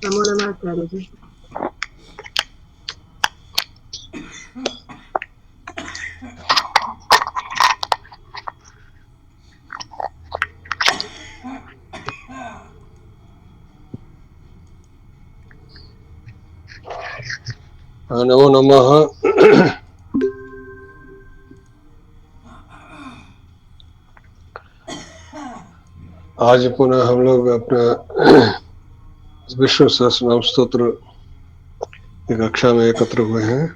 नमो नमः आचार्य जी। नमो नमः। आज पुनः हम लोग अपना विष्णु सहस्रनाम स्तोत्र की कक्षा में एकत्र हुए हैं।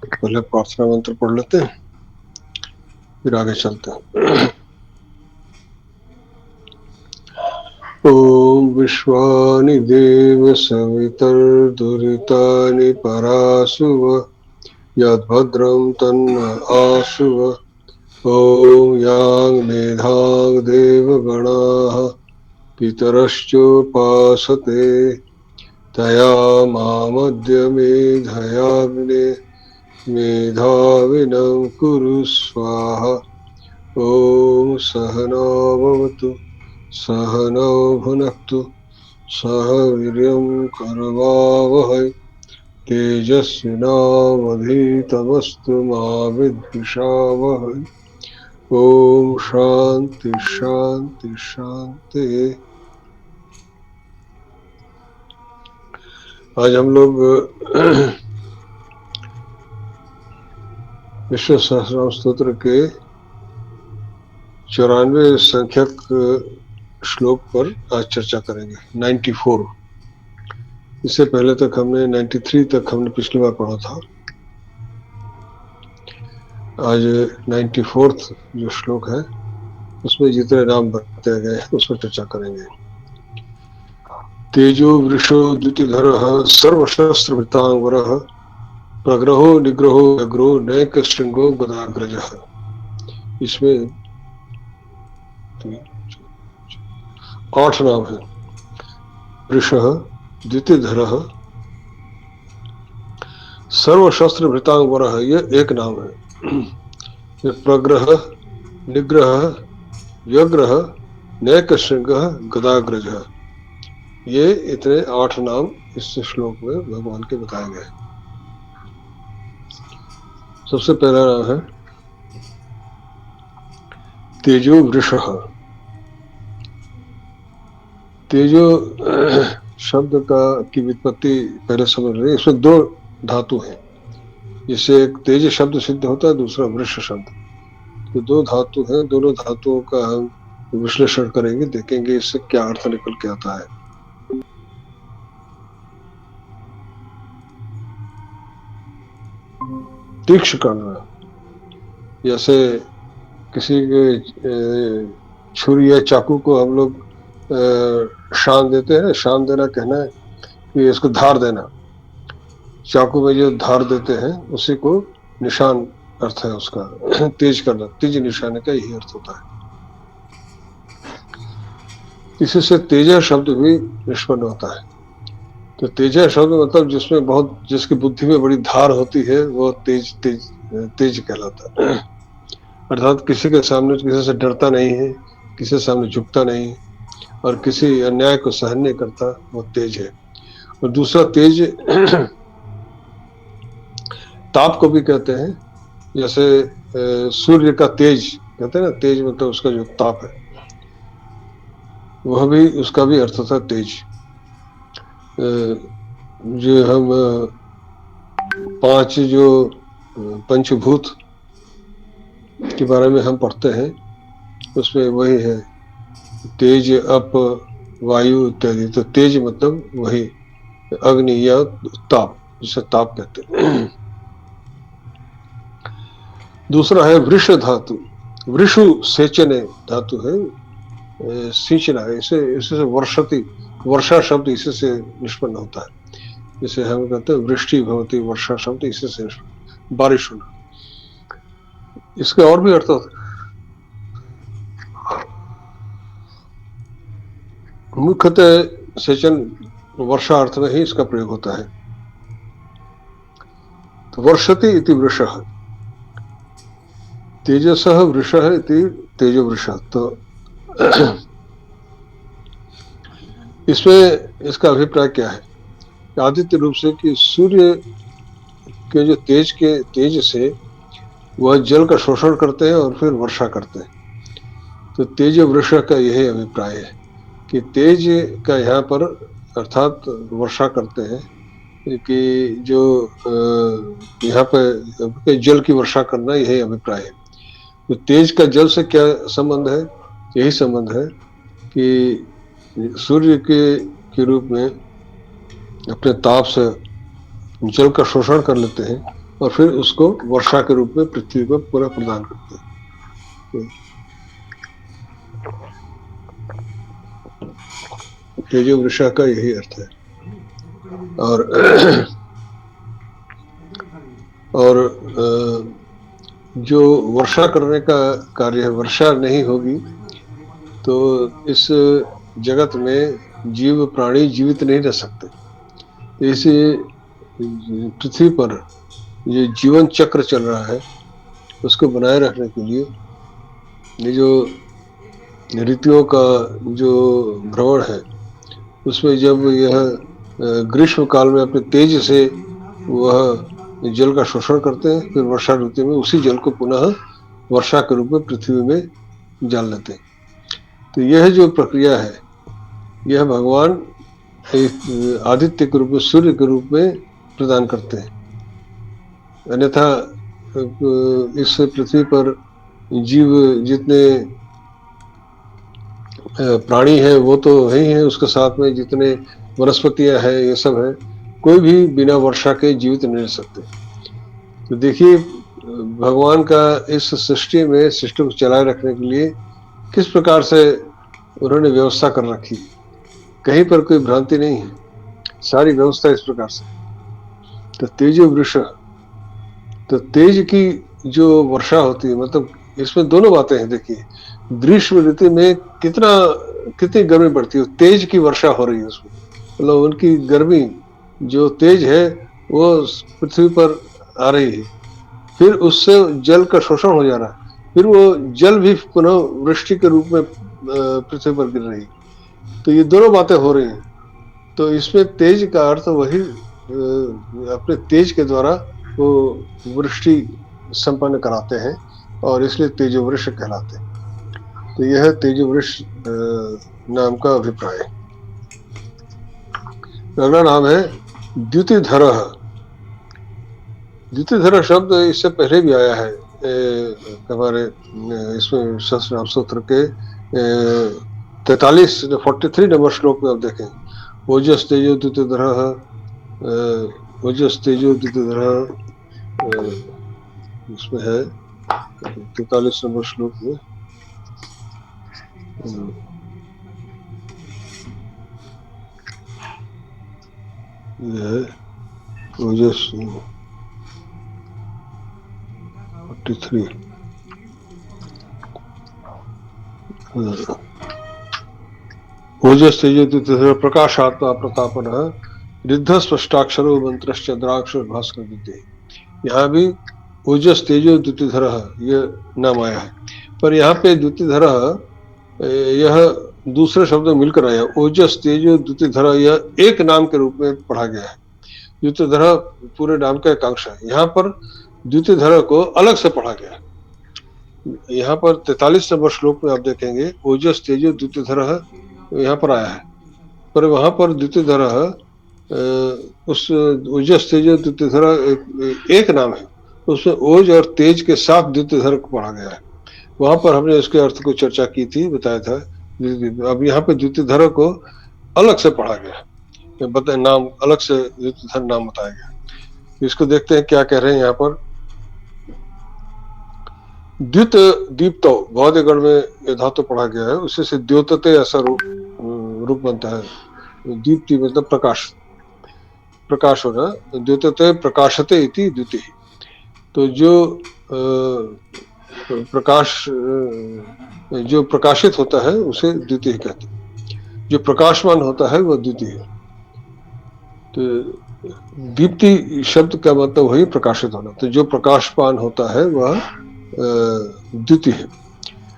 पहले प्रार्थना मंत्र पढ़ लेते हैं, फिर आगे चलते हैं। ओम विश्वानि देव सवितर्दुरितानि परासुव यद्भद्रं तन्न आशुव। ओम यां मेधां देवगणाः पितरश्चोपासते तया मामद्य मेधयाग्ने मेधाविनं कुरु स्वाहा। ओम सहना भवतु सहनौ भुनक्तु सह वीर्यं करवावहै तेजस्विनावधीतमस्तु मा विद्विषावहै। ओम शांति शांति शांति। आज हम लोग विश्व सहस्रनाम स्तोत्र के 94 संख्यक श्लोक पर आज चर्चा करेंगे। 94, इससे पहले तक हमने 93 तक हमने पिछली बार पढ़ा था। आज 94th जो श्लोक है उसमें जितने नाम बताए गए हैं उस पर चर्चा करेंगे। तेजो वृषो द्युतिधरः सर्वशस्त्रभृतांगरः प्रग्रहो निग्रहो अग्रो नैक श्रृंगो गदाग्रजः। इसमें 8 नाम है। वृषः, द्युतिधरः, सर्वशस्त्रभृतांगरः ये एक नाम है। प्रग्रह, निग्रह, व्यग्रह, नैक श्रृंगः, गदाग्रजः, ये इतने 8 नाम इस श्लोक में भगवान के बताए गए। सबसे पहला नाम है तेजो वृषः। तेजो शब्द की व्युत्पत्ति पहले समझ रहे। इसमें 2 धातु हैं, जिससे एक तेज शब्द सिद्ध होता है, दूसरा वृष शब्द। तो 2 धातु हैं, दोनों धातुओं का हम विश्लेषण करेंगे, देखेंगे इससे क्या अर्थ निकल के आता है। तीक्ष्ण करना, जैसे किसी के छुरी या चाकू को हम लोग शान देते हैं। शान देना कहना है कि इसको धार देना। चाकू में जो धार देते हैं उसी को निशान अर्थ है उसका। तेज करना, तेज निशान का यही अर्थ होता है। इसी से तेजा शब्द भी निष्पन्न होता है। तो तेजा शब्द मतलब जिसमें बहुत, जिसकी बुद्धि में बड़ी धार होती है, वो तेज तेज तेज कहलाता है। अर्थात किसी के सामने किसी से डरता नहीं है, किसी के सामने झुकता नहीं, और किसी अन्याय को सहन नहीं करता, वो तेज है। और दूसरा तेज ताप को भी कहते हैं। जैसे सूर्य का तेज कहते हैं ना, तेज मतलब उसका जो ताप है, वह भी, उसका भी अर्थ था तेज। जो हम 5 जो पंचभूत के बारे में हम पढ़ते हैं उसमें वही है, तेज, अप, वायु इत्यादि। तो तेज मतलब वही अग्नि या ताप, जिसे ताप कहते हैं। दूसरा है वृष धातु। वृषु सेचने धातु है, सींचना है। इसे वर्षति, वर्षा शब्द इसी से निष्पन्न होता है। जिसे हम कहते हैं वृष्टि भवती, वर्षा शब्द इसी से बारिश होना। इसके और भी अर्थ होते हैं। मुख्यतः सेचन वर्षा अर्थ में ही इसका प्रयोग होता है। तो वर्षति इति वृषः, तेजसः वृषः इति तेजो वृषः। तो इसमें इसका अभिप्राय क्या है? आदित्य रूप से कि सूर्य के जो तेज से वह जल का शोषण करते हैं और फिर वर्षा करते हैं। तो तेज वृषा का यही अभिप्राय है कि तेज का यहाँ पर अर्थात वर्षा करते हैं कि जो यहाँ पे जल की वर्षा करना, यही अभिप्राय है। तो तेज का जल से क्या संबंध है? यही संबंध है कि सूर्य के रूप में अपने ताप से जल का शोषण कर लेते हैं और फिर उसको वर्षा के रूप में पृथ्वी पर पुनः प्रदान करते हैं। तेजो वृषा का यही अर्थ है। और जो वर्षा करने का कार्य है, वर्षा नहीं होगी तो इस जगत में जीव प्राणी जीवित नहीं रह सकते। इसी पृथ्वी पर ये जीवन चक्र चल रहा है, उसको बनाए रखने के लिए ये जो ऋतुओं का जो भ्रमण है, उसमें जब यह ग्रीष्म काल में अपने तेज से वह जल का शोषण करते हैं, फिर वर्षा ऋतु में उसी जल को पुनः वर्षा के रूप में पृथ्वी में डाल लेते हैं। तो यह जो प्रक्रिया है, यह भगवान आदित्य के रूप में, सूर्य के रूप में प्रदान करते हैं। अन्यथा इस पृथ्वी पर जीव जितने प्राणी है वो तो है ही है, उसके साथ में जितने वनस्पतियां हैं ये सब है, कोई भी बिना वर्षा के जीवित नहीं रह सकते। तो देखिए भगवान का इस सृष्टि में, सृष्टि को चलाए रखने के लिए किस प्रकार से उन्होंने व्यवस्था कर रखी। कहीं पर कोई भ्रांति नहीं है, सारी व्यवस्था इस प्रकार से। तो तेजो वृषा, तो तेज की जो वर्षा होती है, मतलब इसमें दोनों बातें हैं। देखिए ग्रीष्म ऋतु में कितनी गर्मी बढ़ती है, तेज की वर्षा हो रही है उसमें, मतलब उनकी गर्मी जो तेज है वो पृथ्वी पर आ रही है, फिर उससे जल का शोषण हो जा रहा है, फिर वो जल भी पुनः वृष्टि के रूप में पृथ्वी पर गिर रही है। तो ये दोनों बातें हो रही हैं। तो इसमें तेज का अर्थ वही अपने तेज के द्वारा वो वृष्टि संपन्न कराते हैं और इसलिए तेजोवृष कहलाते हैं। तो यह तेजोवृष नाम का अभिप्राय है। अगला नाम है द्युतिधरः। द्युतिधर शब्द इससे पहले भी आया है हमारे इसमें सहस्रनाम सूत्र के 43 नंबर श्लोक में आप देखें, ओजस तेजो द्युतिधरः, ओजस तेजो द्युतिधरः, इसमें है 43 नंबर श्लोक में। यह ओजस 43 ओजस तेजो द्युतिधरः प्रकाशात्मा प्रतापनः रिद्ध स्पष्टाक्षरो मंत्रश्च द्राक्षर भास्कर द्युति। यहाँ भी ओजस तेजो द्युतिधरः यह नाम आया है, पर यहाँ पे द्युतिधरः यह दूसरे शब्द मिलकर आया। ओजस तेजो द्युतिधरः यह एक नाम के रूप में पढ़ा गया है। द्युतिधरः पूरे नाम का एक अंश है, यहाँ पर द्युतिधरः को अलग से पढ़ा गया है। यहाँ पर 43 नंबर श्लोक में आप देखेंगे ओजस तेजो द्युतिधरः यहाँ पर आया है, पर वहां पर द्युतिधरः उस ओजस तेजो द्युतिधरः एक नाम है, उसमें ओज और तेज के साथ द्युतिधर को पढ़ा गया है। वहां पर हमने इसके अर्थ को चर्चा की थी, बताया था। अब यहाँ पे द्युतिधर को अलग से पढ़ा गया, नाम अलग से द्युतिधर नाम बताया गया। इसको देखते हैं क्या कह रहे हैं यहाँ पर। द्युत दीप्तो भौतिक गण में यह धातु पढ़ा गया है, उसी से द्योतते ऐसा रूप बनता है। दीप्ति मतलब प्रकाश, प्रकाश होना, द्योतते प्रकाशते इति द्युति। तो जो प्रकाश जो प्रकाशित होता है उसे द्युति कहते हैं, जो प्रकाशमान होता है वह द्युति है। तो दीप्ति शब्द का मतलब वही प्रकाशित होना, तो जो प्रकाशमान होता है वह द्युति है।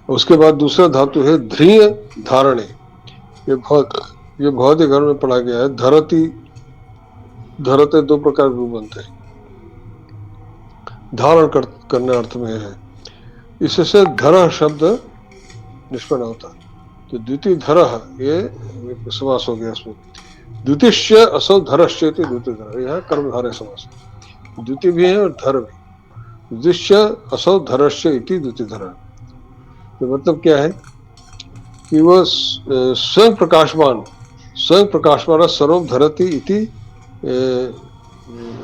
उसके बाद दूसरा धातु है ध्रिय धारणे, ये बहुत ये भौतिक धर्म में पढ़ा गया है। धरती, धरते दो प्रकार के रूप बनते हैं, धारण करने अर्थ में है। इससे धर शब्द निष्पन्न होता है। तो द्वितीय धर, ये समास हो गया इसमें। द्वितीय असौ धरश्य, द्वितीय धर, यह कर्मधारय समास। द्वितीय भी है और धर भी। द्वितीय असौ धरश्य इति द्वितीय धर। तो मतलब क्या है कि वह स्वयं प्रकाशमान, स्वयं प्रकाशमान सर्वम धरती इति,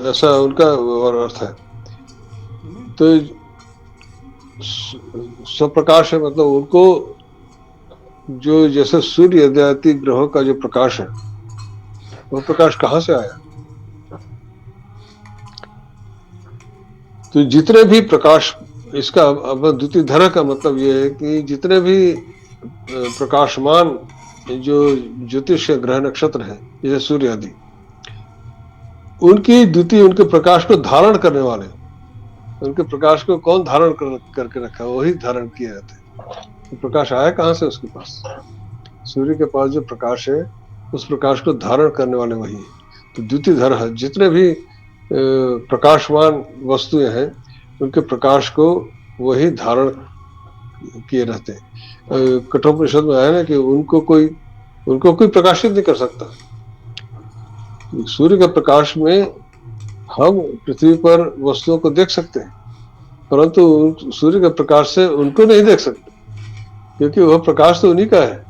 ऐसा उनका और अर्थ है। तो स्वप्रकाश है, मतलब उनको जो जैसे सूर्य इत्यादि ग्रहों का जो प्रकाश है, वह प्रकाश कहाँ से आया? तो जितने भी प्रकाश, इसका अब द्वितीय धर का मतलब ये है कि जितने भी प्रकाशमान जो ज्योतिष ग्रह नक्षत्र है, जैसे सूर्य आदि, उनकी द्वितीय, उनके प्रकाश को धारण करने वाले, उनके प्रकाश को कौन धारण करके रखा? वही धारण किए रहते हैं। तो प्रकाश आया कहाँ से? उसके पास, सूर्य के पास जो प्रकाश है, उस प्रकाश को धारण करने वाले वही है। तो द्वितीय धर है, जितने भी प्रकाशमान वस्तुएं हैं, उनके प्रकाश को वही धारण किए रहते हैं। कठोपनिषद में आया ना कि उनको कोई प्रकाशित नहीं कर सकता। सूर्य के प्रकाश में हम पृथ्वी पर वस्तुओं को देख सकते हैं, परंतु सूर्य के प्रकाश से उनको नहीं देख सकते, क्योंकि वह प्रकाश तो उन्हीं का है।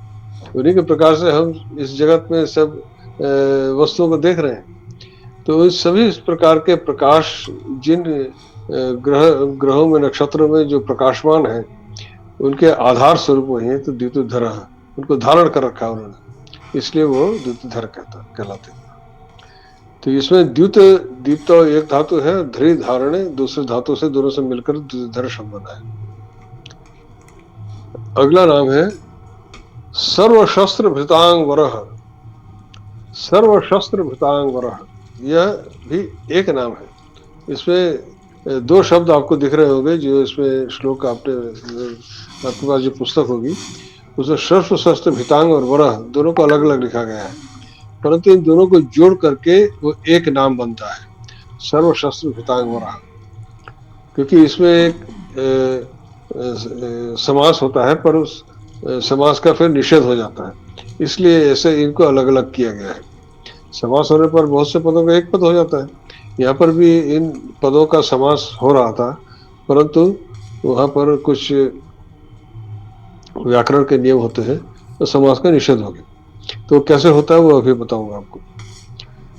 उन्हीं के प्रकाश से हम इस जगत में सब वस्तुओं को देख रहे हैं। तो इस सभी प्रकार के प्रकाश, जिन ग्रहों में, नक्षत्रों में जो प्रकाशमान है, उनके आधार स्वरूप वही है। तो द्वितीय धर, उनको धारण कर रखा उन्होंने, इसलिए वो द्वितीय धर कहलाते हैं। तो इसमें द्वीप तो एक धातु है, ध्री धारणे दूसरे धातु से, दोनों से मिलकर द्वितीय धर शब्द बना है। अगला नाम है सर्वशस्त्र भृतांग वरह। सर्वशस्त्र भृतांग वरह, यह भी एक नाम है। इसमें दो शब्द आपको दिख रहे होंगे, जो इसमें श्लोक आपके पास जो पुस्तक होगी उसमें सर्वशस्त्र भृतांग और वरह दोनों को अलग अलग लिखा गया है, परंतु इन दोनों को जोड़ करके वो एक नाम बनता है, सर्वशस्त्र भृतांग वरह। क्योंकि इसमें एक समास होता है, पर उस समास का फिर निषेध हो जाता है, इसलिए ऐसे इनको अलग अलग किया गया है। समास होने पर बहुत से पदों का एक पद हो जाता है। यहाँ पर भी इन पदों का समास हो रहा था, परंतु वहाँ पर कुछ व्याकरण के नियम होते हैं, तो समास का निषेध हो गया। तो कैसे होता है वो अभी बताऊंगा आपको।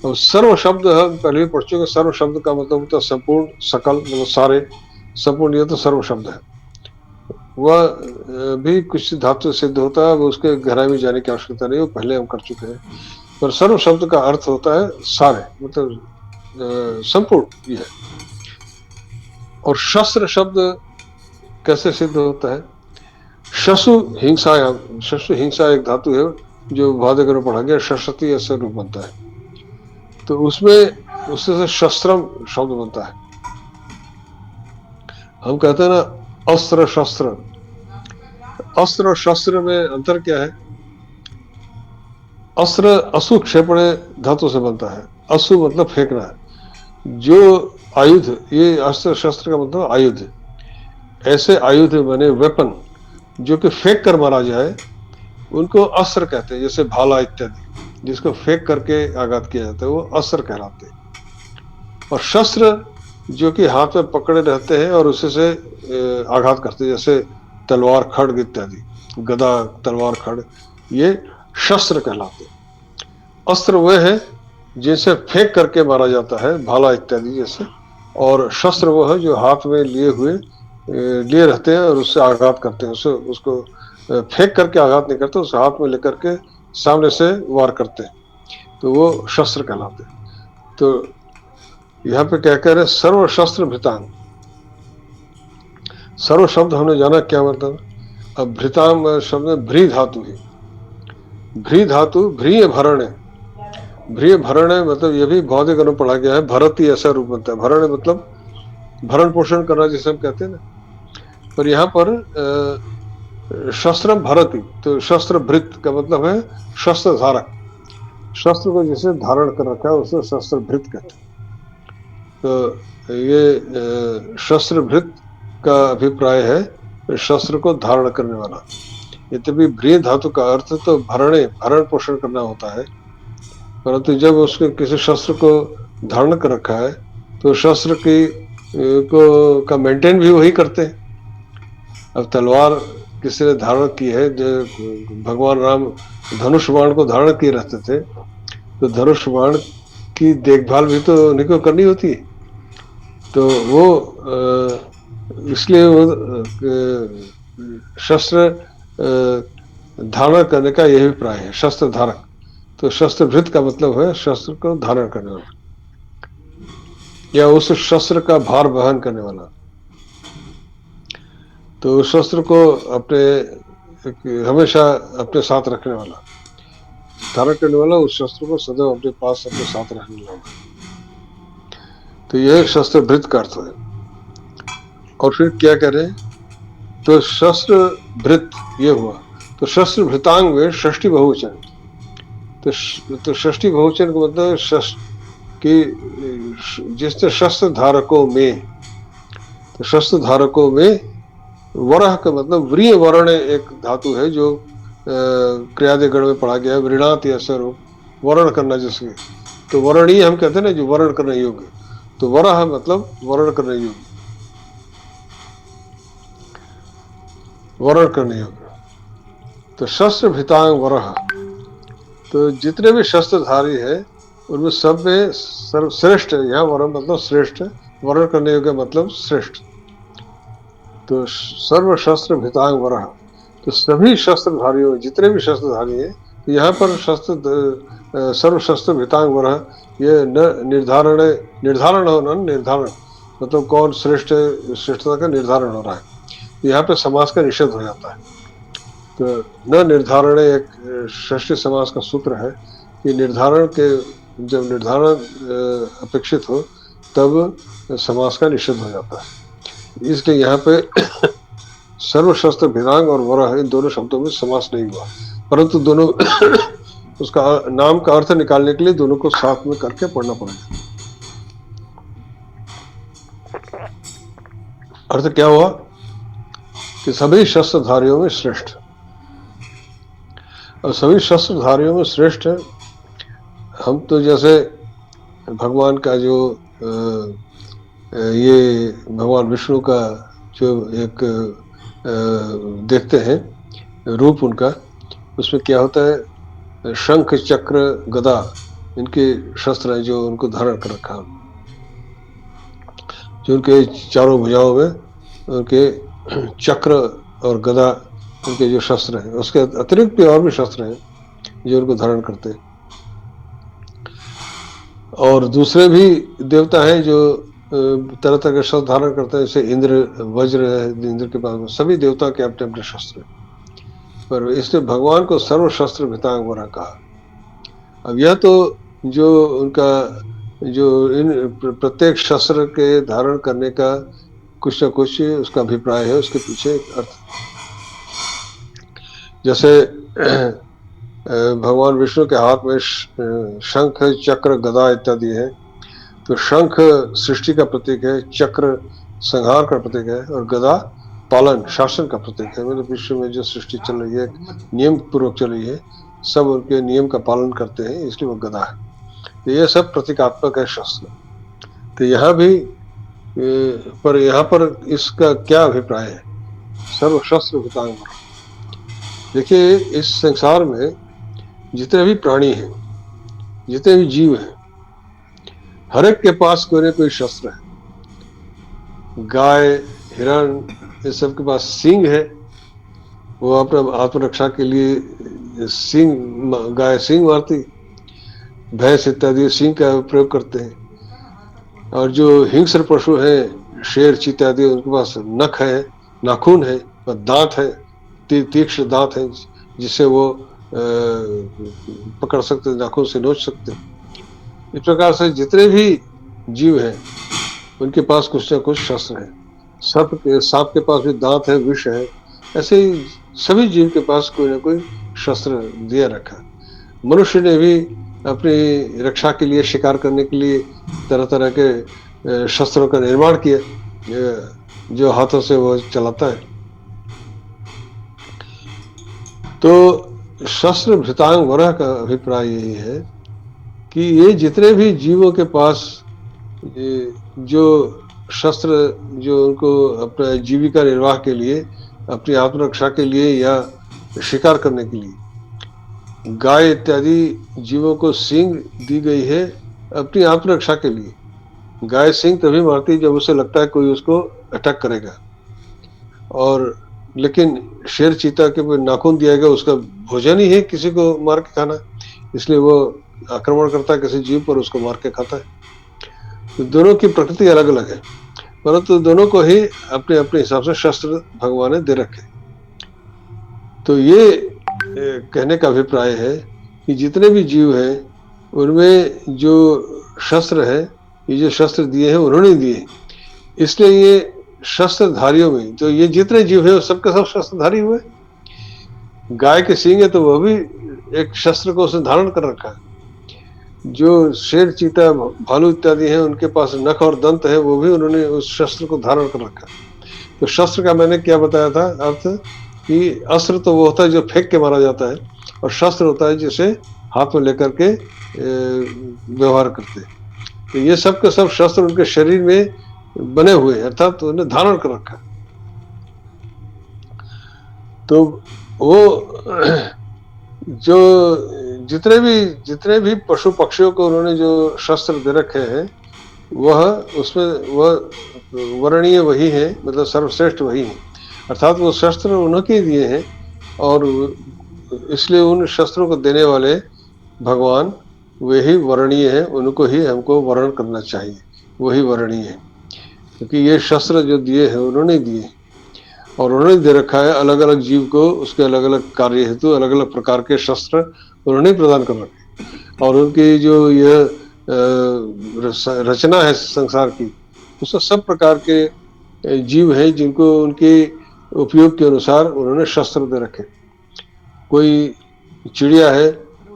अब सर्व शब्द हम पहले भी पढ़ चुके। सर्व शब्द का मतलब होता है संपूर्ण, सकल, मतलब सारे, संपूर्ण, ये तो सर्व शब्द है। वह भी कुछ धातु सिद्ध होता है, वो उसके गहराई में जाने की आवश्यकता नहीं, वो पहले हम कर चुके हैं। पर सर्व शब्द का अर्थ होता है सारे, मतलब संपूर्ण ये है। और शस्त्र शब्द कैसे सिद्ध होता है? शशु हिंसायाम, शशु हिंसा एक धातु है जो भादक में पढ़ा गया, शस्त्रती ऐसा रूप बनता है। तो उसमें उससे से शस्त्रम शब्द बनता है। हम कहते हैं ना अस्त्र शस्त्र। अस्त्र और शस्त्र में अंतर क्या है? अस्त्र असु क्षेपणे धातु से बनता है। असु मतलब फेंकना है। जो आयुध, ये अस्त्र शस्त्र का मतलब आयुध, ऐसे आयुध माने वेपन जो कि फेंक कर मारा जाए, उनको अस्त्र कहते हैं। जैसे भाला इत्यादि, जिसको फेंक करके आघात किया जाता है, वो अस्त्र कहलाते हैं। और शस्त्र जो कि हाथ में पकड़े रहते हैं और उसी से आघात करते हैं, जैसे तलवार, खड्ग इत्यादि, गदा, तलवार, खड्ग, ये शस्त्र कहलाते हैं। अस्त्र वह है जिसे फेंक करके मारा जाता है, भाला इत्यादि जैसे। और शस्त्र वो है जो हाथ में लिए रहते हैं और उससे आघात करते हैं। उसको फेंक करके आघात नहीं करते, उसे हाथ में लेकर के सामने से वार करते हैं, तो वो शस्त्र कहलाते हैं। तो यहाँ पे क्या कह रहे हैं? सर्व शस्त्र भृतांग। सर्व शब्द हमने जाना क्या मतलब। अब भृतांग शब्द में भ्री धातु है। भ्री धातु, भ्रीय भरण, भ्रीय भरण मतलब ये भी भौतिक अनु पढ़ा गया है। भरती ऐसा रूप बनता है। भरण मतलब भरण पोषण करना, जिसे हम कहते हैं ना। पर यहाँ पर शस्त्रम भरती, तो शस्त्र भृत का मतलब है शस्त्र धारक। शस्त्र को जैसे धारण कर रखा है उसे शस्त्र भृत कहते हैं। तो ये शस्त्र भृत का अभिप्राय है शस्त्र को धारण करने वाला। यद्यपि भ्रिय धातु का अर्थ तो भरण पोषण करना होता है, परंतु जब उसके किसी शस्त्र को धारण कर रखा है तो शस्त्र की का मेंटेन भी वही करते हैं। अब तलवार किसी ने धारण की है, जो भगवान राम धनुष बाण को धारण किए रहते थे, तो धनुष बाण की देखभाल भी तो उन्हीं को करनी होती है। तो वो इसलिए वो शस्त्र धारण करने का यही अभिप्राय है, शस्त्र धारक। तो शस्त्र भृत का मतलब है शस्त्र को धारण करने वाला या उस शस्त्र का भार वहन करने वाला। तो उस शस्त्र को अपने हमेशा अपने साथ रखने वाला, धारण करने वाला, उस शस्त्र को सदैव अपने पास अपने साथ रखने वाला। तो यह शस्त्र भृत का अर्थ है। और फिर क्या करें, तो शस्त्र भृत ये हुआ। तो शस्त्र भृतांग में षष्ठी बहुवचन, तो षष्ठी बहुवचन का मतलब कि जिससे शस्त्र धारकों में, तो शस्त्र धारकों में वरह का मतलब व्रीय वर्ण एक धातु है जो क्रियादि गण में पढ़ा गया है, वृणात या स्वरूप वर्ण करना जिसके, तो वर्णीय हम कहते हैं ना, जो वर्ण करने योग्य। तो वरह मतलब वर्ण करने योग्य, वर्ण करने योग्य। तो शस्त्र भृतांग वरह, तो जितने भी शस्त्रधारी है उनमें सब में सर्वश्रेष्ठ, यहाँ वर्ण मतलब श्रेष्ठ, वर्ण करने योग्य मतलब श्रेष्ठ। तो सर्व शस्त्र भृतांग वरह, तो सभी शस्त्रधारियों, जितने भी शस्त्रधारी हैं, तो यहाँ पर सर्व शस्त्र भृतांग वरह, ये न निर्धारण होना, निर्धारण मतलब कौन श्रेष्ठ, श्रेष्ठता का निर्धारण हो रहा है। यहाँ पे समास का निषेध हो जाता है। तो न निर्धारण एक षष्ठी समास का सूत्र है कि निर्धारण के, जब निर्धारण अपेक्षित हो तब समास का निषेध हो जाता है। इसलिए यहाँ पे सर्वशस्त्र भृतांग और वरह, इन दोनों शब्दों में समास नहीं हुआ, परंतु दोनों उसका नाम का अर्थ निकालने के लिए दोनों को साथ में करके पढ़ना पड़ेगा। अर्थ क्या हुआ कि सभी शस्त्रधारियों में श्रेष्ठ, और सभी शस्त्रधारियों में श्रेष्ठ है। हम तो जैसे भगवान का जो ये भगवान विष्णु का जो एक देखते हैं रूप उनका, उसमें क्या होता है, शंख चक्र गदा इनके शस्त्र हैं जो उनको धारण कर रखा, जो उनके चारों भुजाओं में उनके चक्र और गदा उनके जो शस्त्र हैं, उसके अतिरिक्त भी और भी शस्त्र हैं जो उनको धारण करते हैं। और दूसरे भी देवता हैं जो तरह तरह के शस्त्र धारण करते हैं, जैसे इंद्र, वज्र है इंद्र के पास, सभी देवता के अपने अपने शस्त्र हैं, पर इसलिए भगवान को सर्व शस्त्र भृतांग वरह कहा। अब यह तो जो उनका जो इन प्रत्येक शस्त्र के धारण करने का कुछ न कुछ उसका अभिप्राय है, उसके पीछे अर्थ। जैसे भगवान विष्णु के हाथ में शंख चक्र गदा इत्यादि है, तो शंख सृष्टि का प्रतीक है, चक्र संहार का प्रतीक है, और गदा पालन शासन का प्रतीक है। मतलब विश्व में जो सृष्टि चल रही है, नियम पूर्वक चल रही है, सब उनके नियम का पालन करते हैं, इसलिए वो गदा है। तो ये सब प्रतीकात्मक है शस्त्र। तो यहाँ भी पर यहाँ पर इसका क्या अभिप्राय है, सर्व शस्त्र भृतांग। देखिए, इस संसार में जितने भी प्राणी हैं, जितने भी जीव हैं, हर एक के पास कोई न कोई शस्त्र है। गाय, हिरण, ये सब के पास सींग है, वो अपने आत्मरक्षा के लिए सींग, गाय सींग मारती, भैंस इत्यादि सींग का प्रयोग करते हैं। और जो हिंस्र पशु है, शेर, चीता आदि, उनके पास नख है, नाखून है, और दांत है, तीक्ष्ण दांत है, जिससे वो पकड़ सकते, नाखून से नोच सकते। इस प्रकार से जितने भी जीव हैं उनके पास कुछ न कुछ शस्त्र है। सांप के पास भी दांत है, विष है। ऐसे ही सभी जीव के पास कोई ना कोई शस्त्र दिया रखा। मनुष्य ने भी अपनी रक्षा के लिए, शिकार करने के लिए तरह तरह के शस्त्रों का निर्माण किया, जो हाथों से वो चलाता है। तो शस्त्र भृतांग वरः का अभिप्राय यही है कि ये जितने भी जीवों के पास जो शस्त्र, जो उनको अपना जीविका निर्वाह के लिए, अपनी आत्मरक्षा के लिए या शिकार करने के लिए, गाय इत्यादि जीवों को सींग दी गई है अपनी आत्मरक्षा के लिए। गाय सींग तभी मारती है जब उसे लगता है कोई उसको अटैक करेगा, और लेकिन शेर चीता के कोई नाखून दिया गया, उसका भोजन ही है किसी को मार के खाना, इसलिए वो आक्रमण करता है किसी जीव पर, उसको मार के खाता है। तो दोनों की प्रकृति अलग अलग है, परंतु दोनों को ही अपने अपने हिसाब से शस्त्र भगवान ने दे रखे। तो ये कहने का अभिप्राय है कि जितने भी जीव हैं उनमें जो शस्त्र है, ये जो शस्त्र दिए हैं उन्होंने दिए, इसलिए ये शस्त्रधारियों में, तो ये जितने जीव है सबके सब शस्त्रधारी हुए। गाय के सींग है तो वह भी एक शस्त्र को उसने धारण कर रखा है। जो शेर चीता भालू इत्यादि हैं उनके पास नख और दंत है, वो भी उन्होंने उस शस्त्र को धारण कर रखा है। तो शस्त्र का मैंने क्या बताया था अर्थ, कि अस्त्र तो वो होता है जो फेंक के मारा जाता है, और शस्त्र होता है जिसे हाथ में लेकर के व्यवहार करते हैं। तो ये सब के सब शस्त्र उनके शरीर में बने हुए हैं, अर्थात तो उन्हें धारण कर रखा। तो वो जो जितने भी पशु पक्षियों को उन्होंने जो शस्त्र दे रखे हैं, वह उसमें वह वर्णीय वही है, मतलब सर्वश्रेष्ठ वही है, अर्थात वो शस्त्र उन्होंने दिए हैं, और इसलिए उन शस्त्रों को देने वाले भगवान वही वर्णीय है, उनको ही हमको वर्ण करना चाहिए, वही वर्णीय है, क्योंकि ये शस्त्र जो दिए हैं उन्होंने दिए, और उन्होंने दे रखा है अलग अलग जीव को, उसके अलग अलग कार्य हेतु अलग अलग प्रकार के शस्त्र उन्होंने प्रदान कर रखे। और उनकी जो यह रचना है संसार की, उसमें सब प्रकार के जीव हैं जिनको उनके उपयोग के अनुसार उन्होंने शस्त्र दे रखे। कोई चिड़िया है,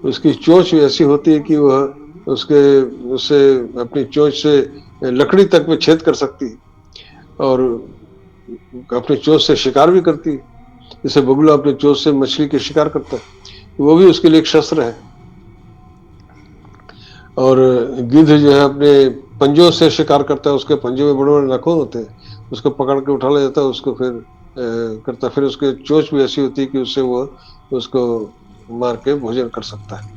उसकी चोंच ऐसी होती है कि वह उससे अपनी चोंच से लकड़ी तक में छेद कर सकती है, और अपनी चोंच से शिकार भी करती है। जैसे बगुला अपनी चोंच से मछली के शिकार करता है, वो भी उसके लिए एक शस्त्र है। और गिद्ध जो है अपने पंजों से शिकार करता है, उसके पंजों में बड़े बड़े नाखून होते हैं, उसको पकड़ के उठा लिया जाता है, उसको फिर करता, फिर उसके चोंच भी ऐसी होती है कि उससे वो उसको मार के भोजन कर सकता है।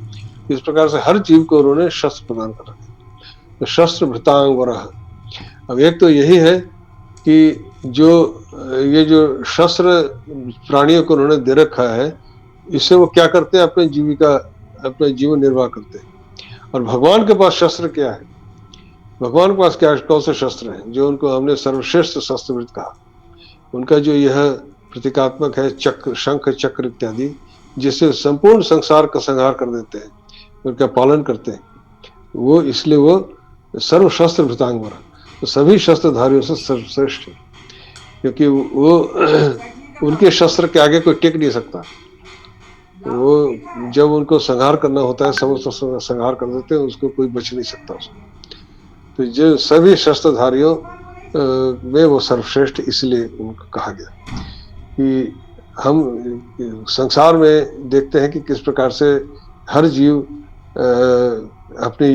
इस प्रकार से हर जीव को उन्होंने शस्त्र प्रदान कर रखा है। तो शस्त्र भृतांग वरः, अब एक तो यही है कि ये जो शस्त्र प्राणियों को उन्होंने दे रखा है, इससे वो क्या करते हैं, अपने जीविका, अपने जीवन निर्वाह करते हैं। और भगवान के पास शस्त्र क्या है, भगवान के पास क्या कौन से शस्त्र हैं, जो उनको हमने सर्वश्रेष्ठ शस्त्रवृत्त कहा। उनका जो यह प्रतीकात्मक है चक्र, शंख चक्र इत्यादि, जिससे संपूर्ण संसार का संहार कर देते हैं, उनका पालन करते हैं, वो इसलिए वो सर्वशस्त्र भृतांग वरः, तो सभी शस्त्रधारियों से सर्वश्रेष्ठ है, क्योंकि वो उनके शस्त्र के आगे कोई टिक नहीं सकता। वो जब उनको संहार करना होता है, समस्त संहार कर देते हैं, उसको कोई बच नहीं सकता उसको। तो जो सभी शस्त्रधारियों में वो सर्वश्रेष्ठ इसलिए उनको कहा गया। कि हम संसार में देखते हैं कि किस प्रकार से हर जीव अपनी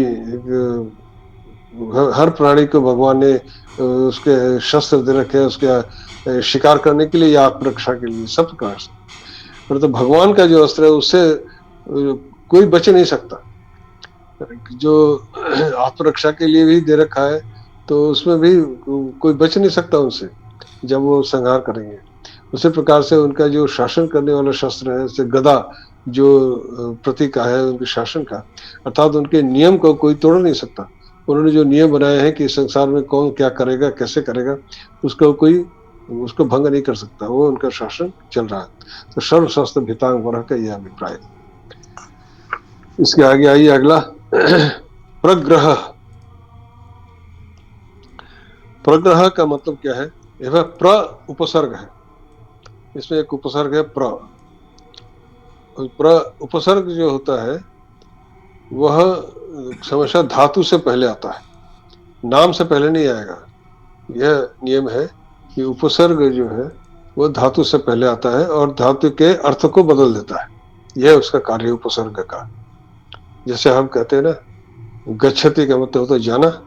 हर प्राणी को भगवान ने उसके शस्त्र दे रखे हैं, उसके शिकार करने के लिए या आत्मरक्षा के लिए, सब प्रकार से। पर तो भगवान का जो अस्त्र है उससे कोई बच नहीं सकता। जो आत्मरक्षा के लिए भी दे रखा है, तो उसमें भी कोई बच नहीं सकता उनसे जब वो संहार करेंगे। उसी प्रकार से उनका जो शासन करने वाला शस्त्र है, जैसे गदा जो प्रतीक है उनके शासन का, अर्थात उनके नियम को कोई तोड़ नहीं सकता। उन्होंने जो नियम बनाए हैं कि संसार में कौन क्या करेगा, कैसे करेगा, उसको भंग नहीं कर सकता, वो उनका शासन चल रहा है। तो सर्वशस्त्र भृतांग वरः का यह अभिप्राय। इसके आगे आइए अगला प्रग्रह। प्रग्रह का मतलब क्या है, यह प्र उपसर्ग है, इसमें एक उपसर्ग है प्र। प्र उपसर्ग जो होता है वह हमेशा धातु से पहले आता है, नाम से पहले नहीं आएगा। यह नियम है कि उपसर्ग जो है वो धातु से पहले आता है और धातु के अर्थ को बदल देता है। यह उसका कार्य है उपसर्ग का। जैसे हम कहते हैं ना, गच्छति का मतलब होता है जाना,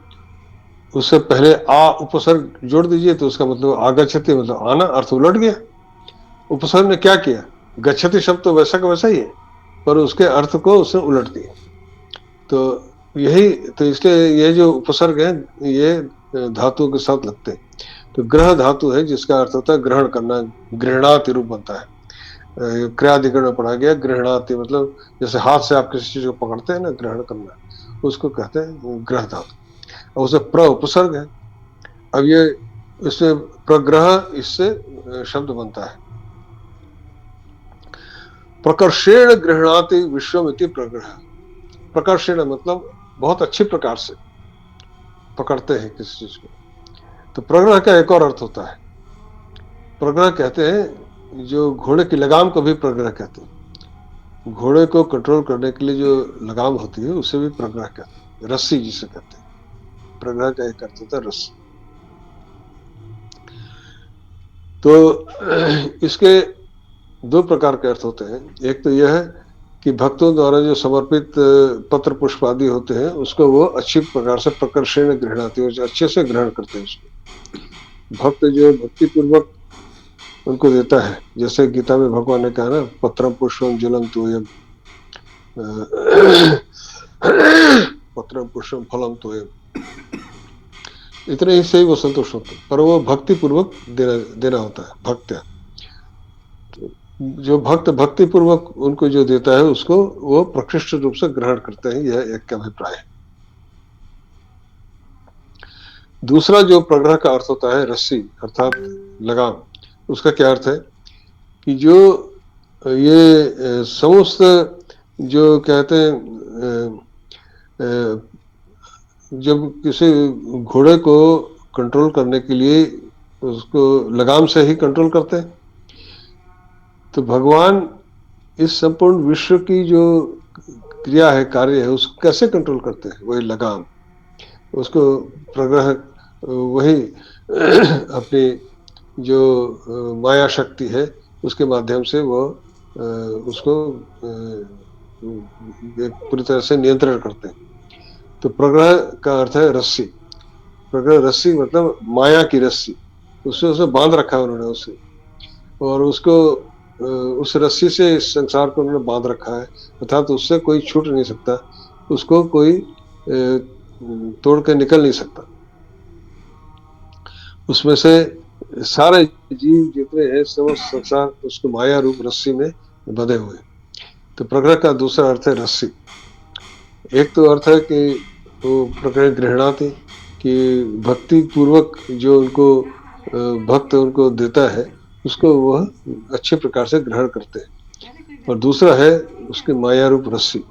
उससे पहले आ उपसर्ग जोड़ दीजिए तो उसका मतलब आगच्छति, मतलब आना, अर्थ उलट गया। उपसर्ग ने क्या किया, गच्छति शब्द तो वैसा का वैसा ही है, पर उसके अर्थ को उसने उलट दिया। तो यही तो इसलिए ये जो उपसर्ग है ये धातुओं के साथ लगते हैं। तो ग्रह धातु है जिसका अर्थ होता है ग्रहण करना, गृहणाति रूप बनता है। क्रियाधिकरण में पढ़ा गया गृहणाति, मतलब जैसे हाथ से आप किसी चीज को पकड़ते हैं ना, ग्रहण करना, उसको कहते हैं ग्रह धातु। और उसे प्र उपसर्ग है। अब ये इससे प्रग्रह, इससे शब्द बनता है। प्रकर्षेण गृहणाति विश्वमिति प्रग्रह। प्रकर्षेण मतलब बहुत अच्छी प्रकार से पकड़ते हैं किसी चीज को। तो प्रग्रह का एक और अर्थ होता है, प्रग्रह कहते हैं जो घोड़े की लगाम को भी प्रग्रह कहते हैं। घोड़े को कंट्रोल करने के लिए जो लगाम होती है उसे भी प्रग्रह कहते हैं, रस्सी जिसे कहते हैं। प्रग्रह का एक अर्थ होता है रस्सी। तो इसके दो प्रकार के अर्थ होते हैं। एक तो यह है कि भक्तों द्वारा जो समर्पित पत्र पुष्प आदि होते हैं उसको वो अच्छी प्रकार से प्रकर्षण गृहणाते हैं, अच्छे से ग्रहण करते हैं उसको। भक्त जो भक्ति पूर्वक उनको देता है, जैसे गीता में भगवान ने कहा ना, पत्रम पुष्पम जलम तोयम, पत्रम पुष्पम फलम तोयम, इतने ही से ही वो संतुष्ट होते हैं। पर वो भक्ति पूर्वक देना होता है। भक्त जो भक्त भक्ति पूर्वक उनको जो देता है उसको वो प्रकृष्ट रूप से ग्रहण करते हैं, यह एक का अभिप्राय है। दूसरा जो प्रग्रह का अर्थ होता है रस्सी अर्थात लगाम, उसका क्या अर्थ है कि जो ये समस्त जो कहते हैं जब किसी घोड़े को कंट्रोल करने के लिए उसको लगाम से ही कंट्रोल करते हैं, तो भगवान इस संपूर्ण विश्व की जो क्रिया है, कार्य है, उसको कैसे कंट्रोल करते हैं, वही लगाम, उसको प्रग्रह, वही अपनी जो माया शक्ति है उसके माध्यम से वो उसको पूरी तरह से नियंत्रण करते हैं। तो प्रग्रह का अर्थ है रस्सी। प्रग्रह रस्सी मतलब माया की रस्सी, उससे उसे बांध रखा है उन्होंने उसे, और उसको उस रस्सी से इस संसार को उन्होंने बांध रखा है, अर्थात तो उससे कोई छूट नहीं सकता, उसको कोई तोड़ के निकल नहीं सकता। उसमें से सारे जीव जितने हैं समस्त संसार उसको माया रूप रस्सी में बंधे हुए। तो प्रग्रह का दूसरा अर्थ है रस्सी। एक तो अर्थ है कि वो प्रग्रह गृहणाति, कि भक्ति पूर्वक जो उनको भक्त उनको देता है उसको वह अच्छे प्रकार से ग्रहण करते हैं। और दूसरा है उसकी माया रूप रस्सी,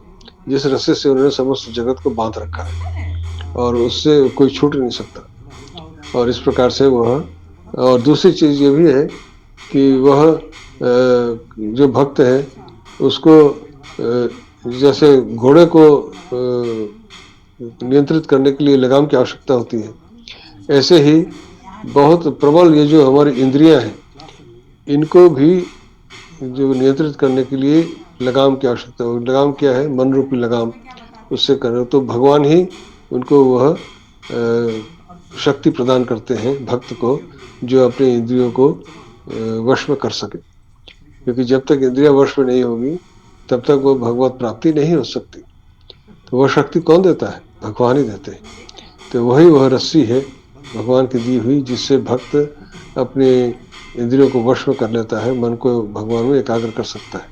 जिस रस्सी से उन्होंने समस्त जगत को बांध रखा है और उससे कोई छूट नहीं सकता। और इस प्रकार से वह, और दूसरी चीज ये भी है कि वह जो भक्त है उसको जैसे घोड़े को नियंत्रित करने के लिए लगाम की आवश्यकता होती है, ऐसे ही बहुत प्रबल ये जो हमारी इंद्रियां हैं इनको भी जो नियंत्रित करने के लिए लगाम की आवश्यकता हो। लगाम क्या है, मन रूपी लगाम, उससे करो तो भगवान ही उनको वह शक्ति प्रदान करते हैं भक्त को, जो अपने इंद्रियों को वश में कर सके। क्योंकि जब तक इंद्रियां वश में नहीं होगी तब तक वो भगवत प्राप्ति नहीं हो सकती। तो वह शक्ति कौन देता है, भगवान ही देते हैं। तो वही वह रस्सी है भगवान की दी हुई, जिससे भक्त अपने इंद्रियों को वश में कर लेता है, मन को भगवान में एकाग्र कर सकता है।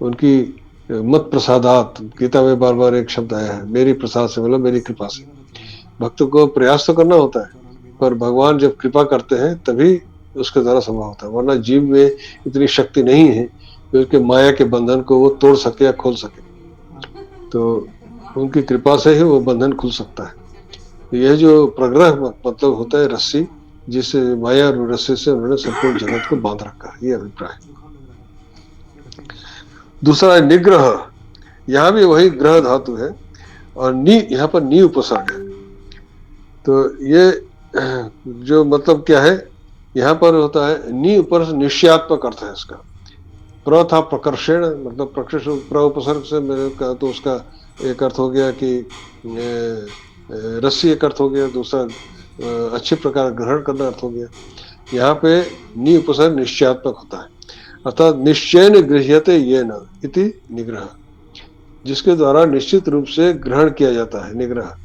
उनकी मत प्रसादात, गीता में बार बार एक शब्द आया है, मेरी प्रसाद से मतलब मेरी कृपा से। भक्त को प्रयास तो करना होता है, पर भगवान जब कृपा करते हैं तभी उसके द्वारा संभव होता है, वरना जीव में इतनी शक्ति नहीं है कि उसके माया के बंधन को वो तोड़ सके या खोल सके। तो उनकी कृपा से ही वो बंधन खुल सकता है। यह जो प्रग्रह मतलब होता है रस्सी, जिससे माया और रस्सी से उन्होंने संपूर्ण जगत को बांध रखा है, ये अभिप्राय। दूसरा है निग्रह। यहाँ भी वही ग्रह धातु है और नी यहाँ पर नी उपसर्ग है। तो ये जो मतलब क्या है, यहाँ पर होता है नी ऊपर निश्चयात्मक अर्थ है इसका। प्र था प्रकर्षण, मतलब प्रकर्ष प्र उपसर्ग से मेरे का तो उसका एक अर्थ हो गया कि रस्सी एक अर्थ हो गया, दूसरा अच्छे प्रकार ग्रहण करना अर्थ हो गया। यहाँ पे नी उपसर्ग निश्चयात्मक होता है, अर्थात निश्चयन गृह्यते येन इति निग्रह, जिसके द्वारा निश्चित रूप से ग्रहण किया जाता है, निग्रह।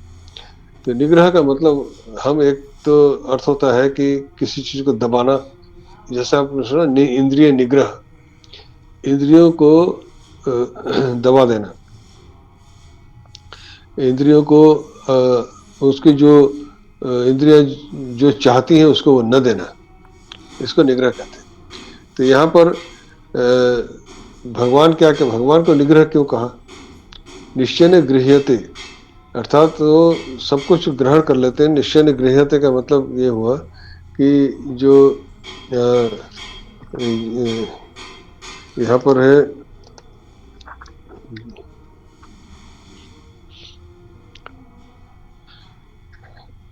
तो निग्रह का मतलब हम एक तो अर्थ होता है कि किसी चीज को दबाना, जैसा आपने सुना इंद्रिय निग्रह, इंद्रियों को दबा देना, इंद्रियों को उसकी जो इंद्रियां जो चाहती हैं उसको वो न देना, इसको निग्रह कहते हैं। तो यहाँ पर भगवान क्या क्या, भगवान को निग्रह क्यों कहा? निश्चय गृह्यते, अर्थात वो सब कुछ ग्रहण कर लेते हैं। निश्चय गृह्यते का मतलब ये हुआ कि जो यहाँ पर है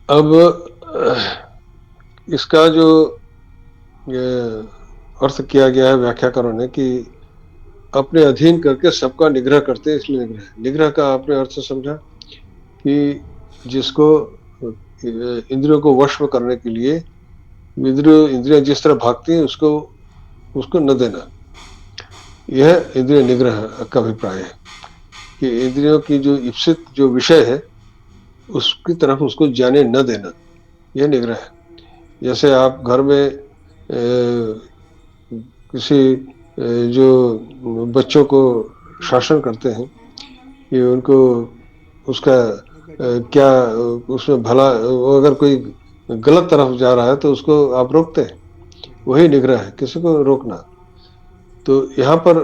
अब इसका जो अर्थ किया गया है व्याख्याकारों ने कि अपने अधीन करके सबका निग्रह करते हैं, इसलिए निग्रह। निग्रह का आपने अर्थ समझा कि जिसको इंद्रियों को वश में करने के लिए इंद्रियां जिस तरह भागती हैं उसको न देना, यह इंद्रिय निग्रह का अभिप्राय है कि इंद्रियों की जो इप्सित जो विषय है उसकी तरफ उसको जाने न देना, यह निग्रह है। जैसे आप घर में किसी जो बच्चों को शासन करते हैं कि उनको उसका क्या उसमें भला, अगर कोई गलत तरफ जा रहा है तो उसको आप रोकते हैं, वही निग्रह है, किसी को रोकना। तो यहाँ पर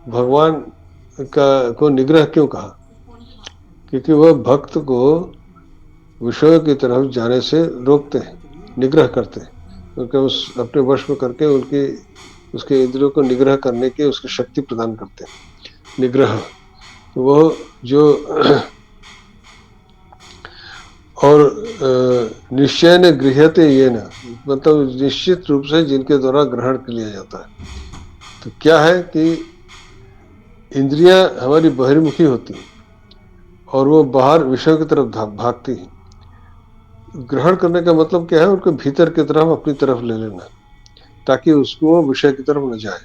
भगवान को निग्रह क्यों कहा? क्योंकि वह भक्त को विषयों की तरफ जाने से रोकते हैं, निग्रह करते हैं, उनके उस अपने वश में करके उसके इंद्रियों को निग्रह करने की उसकी शक्ति प्रदान करते हैं, निग्रह। तो वह जो और निश्चय ने गृह्यते ये न, मतलब निश्चित रूप से जिनके द्वारा ग्रहण किया जाता है। तो क्या है कि इंद्रियां हमारी बहिर्मुखी होती हैं और वो बाहर विषयों की तरफ भागती हैं। ग्रहण करने का मतलब क्या है? उनको भीतर की तरफ अपनी तरफ ले लेना ताकि उसको विषय की तरफ न जाए।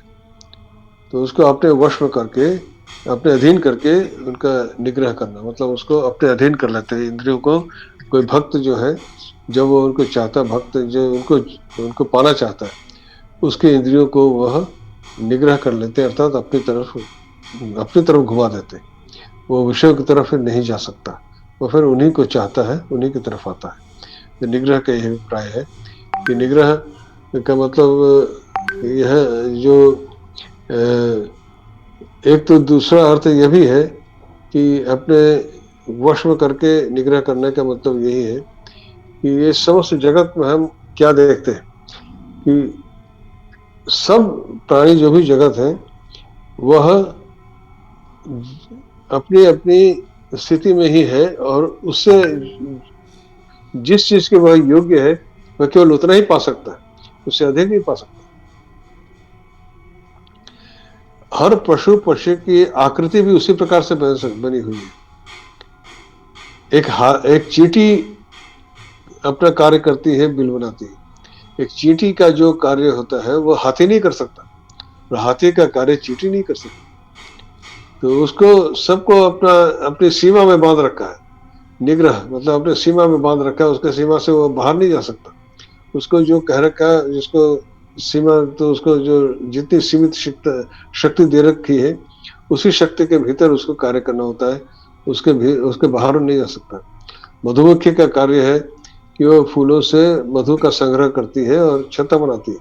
तो उसको अपने वश में करके, अपने अधीन करके उनका निग्रह करना, मतलब उसको अपने अधीन कर लेते हैं इंद्रियों को। कोई भक्त जो है, जब वो उनको चाहता, भक्त जो उनको पाना चाहता है, उसके इंद्रियों को वह निग्रह कर लेते हैं, अर्थात अपनी तरफ घुमा देते हैं। वो विषयों की तरफ फिर नहीं जा सकता, वो फिर उन्हीं को चाहता है, उन्हीं की तरफ आता है। तो निग्रह का यह अभिप्राय है कि निग्रह का मतलब यह जो एक तो दूसरा अर्थ यह भी है कि अपने वश में करके निग्रह करने का मतलब यही है कि ये समस्त जगत में हम क्या देखते हैं कि सब प्राणी जो भी जगत है वह अपनी अपनी स्थिति में ही है और उससे जिस चीज के वह योग्य है वह केवल उतना ही पा सकता है, उससे अधिक नहीं पा सकता। हर पशु पक्षी की आकृति भी उसी प्रकार से बनी हुई है। एक चींटी अपना कार्य करती है, बिल बनाती है। एक चींटी का जो कार्य होता है वह हाथी नहीं कर सकता, और हाथी का कार्य चींटी नहीं कर सकती। तो उसको सबको अपनी सीमा में बांध रखा है। निग्रह मतलब अपने सीमा में बांध रखा है, उसके सीमा से वो बाहर नहीं जा सकता। उसको जो कह रखा है, जिसको सीमा, तो उसको जो जितनी सीमित शक्ति दे रखी है उसी शक्ति के भीतर उसको कार्य करना होता है, उसके बाहर नहीं जा सकता। मधुमक्खी का कार्य है कि वो फूलों से मधु का संग्रह करती है और छत्ता बनाती है,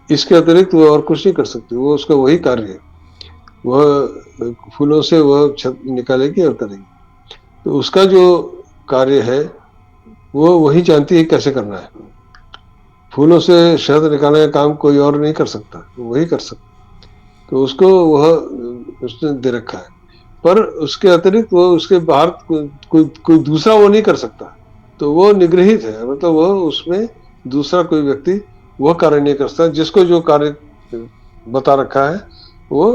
इसके अतिरिक्त वो और कुछ नहीं कर सकती। वो उसका वही कार्य है, वह फूलों से वह छत निकालेगी और करेगी। तो उसका जो कार्य है वो वही जानती है कैसे करना है। फूलों से शहद निकालने का काम कोई और नहीं कर सकता, वही कर सकता। तो उसको वह उसने दे रखा है। पर उसके अतिरिक्त वो उसके बाहर कोई दूसरा वो नहीं कर सकता, तो वो निगृहित है, मतलब वो उसमें दूसरा कोई व्यक्ति वह कार्य नहीं कर सकता। जिसको जो कार्य बता रखा है वो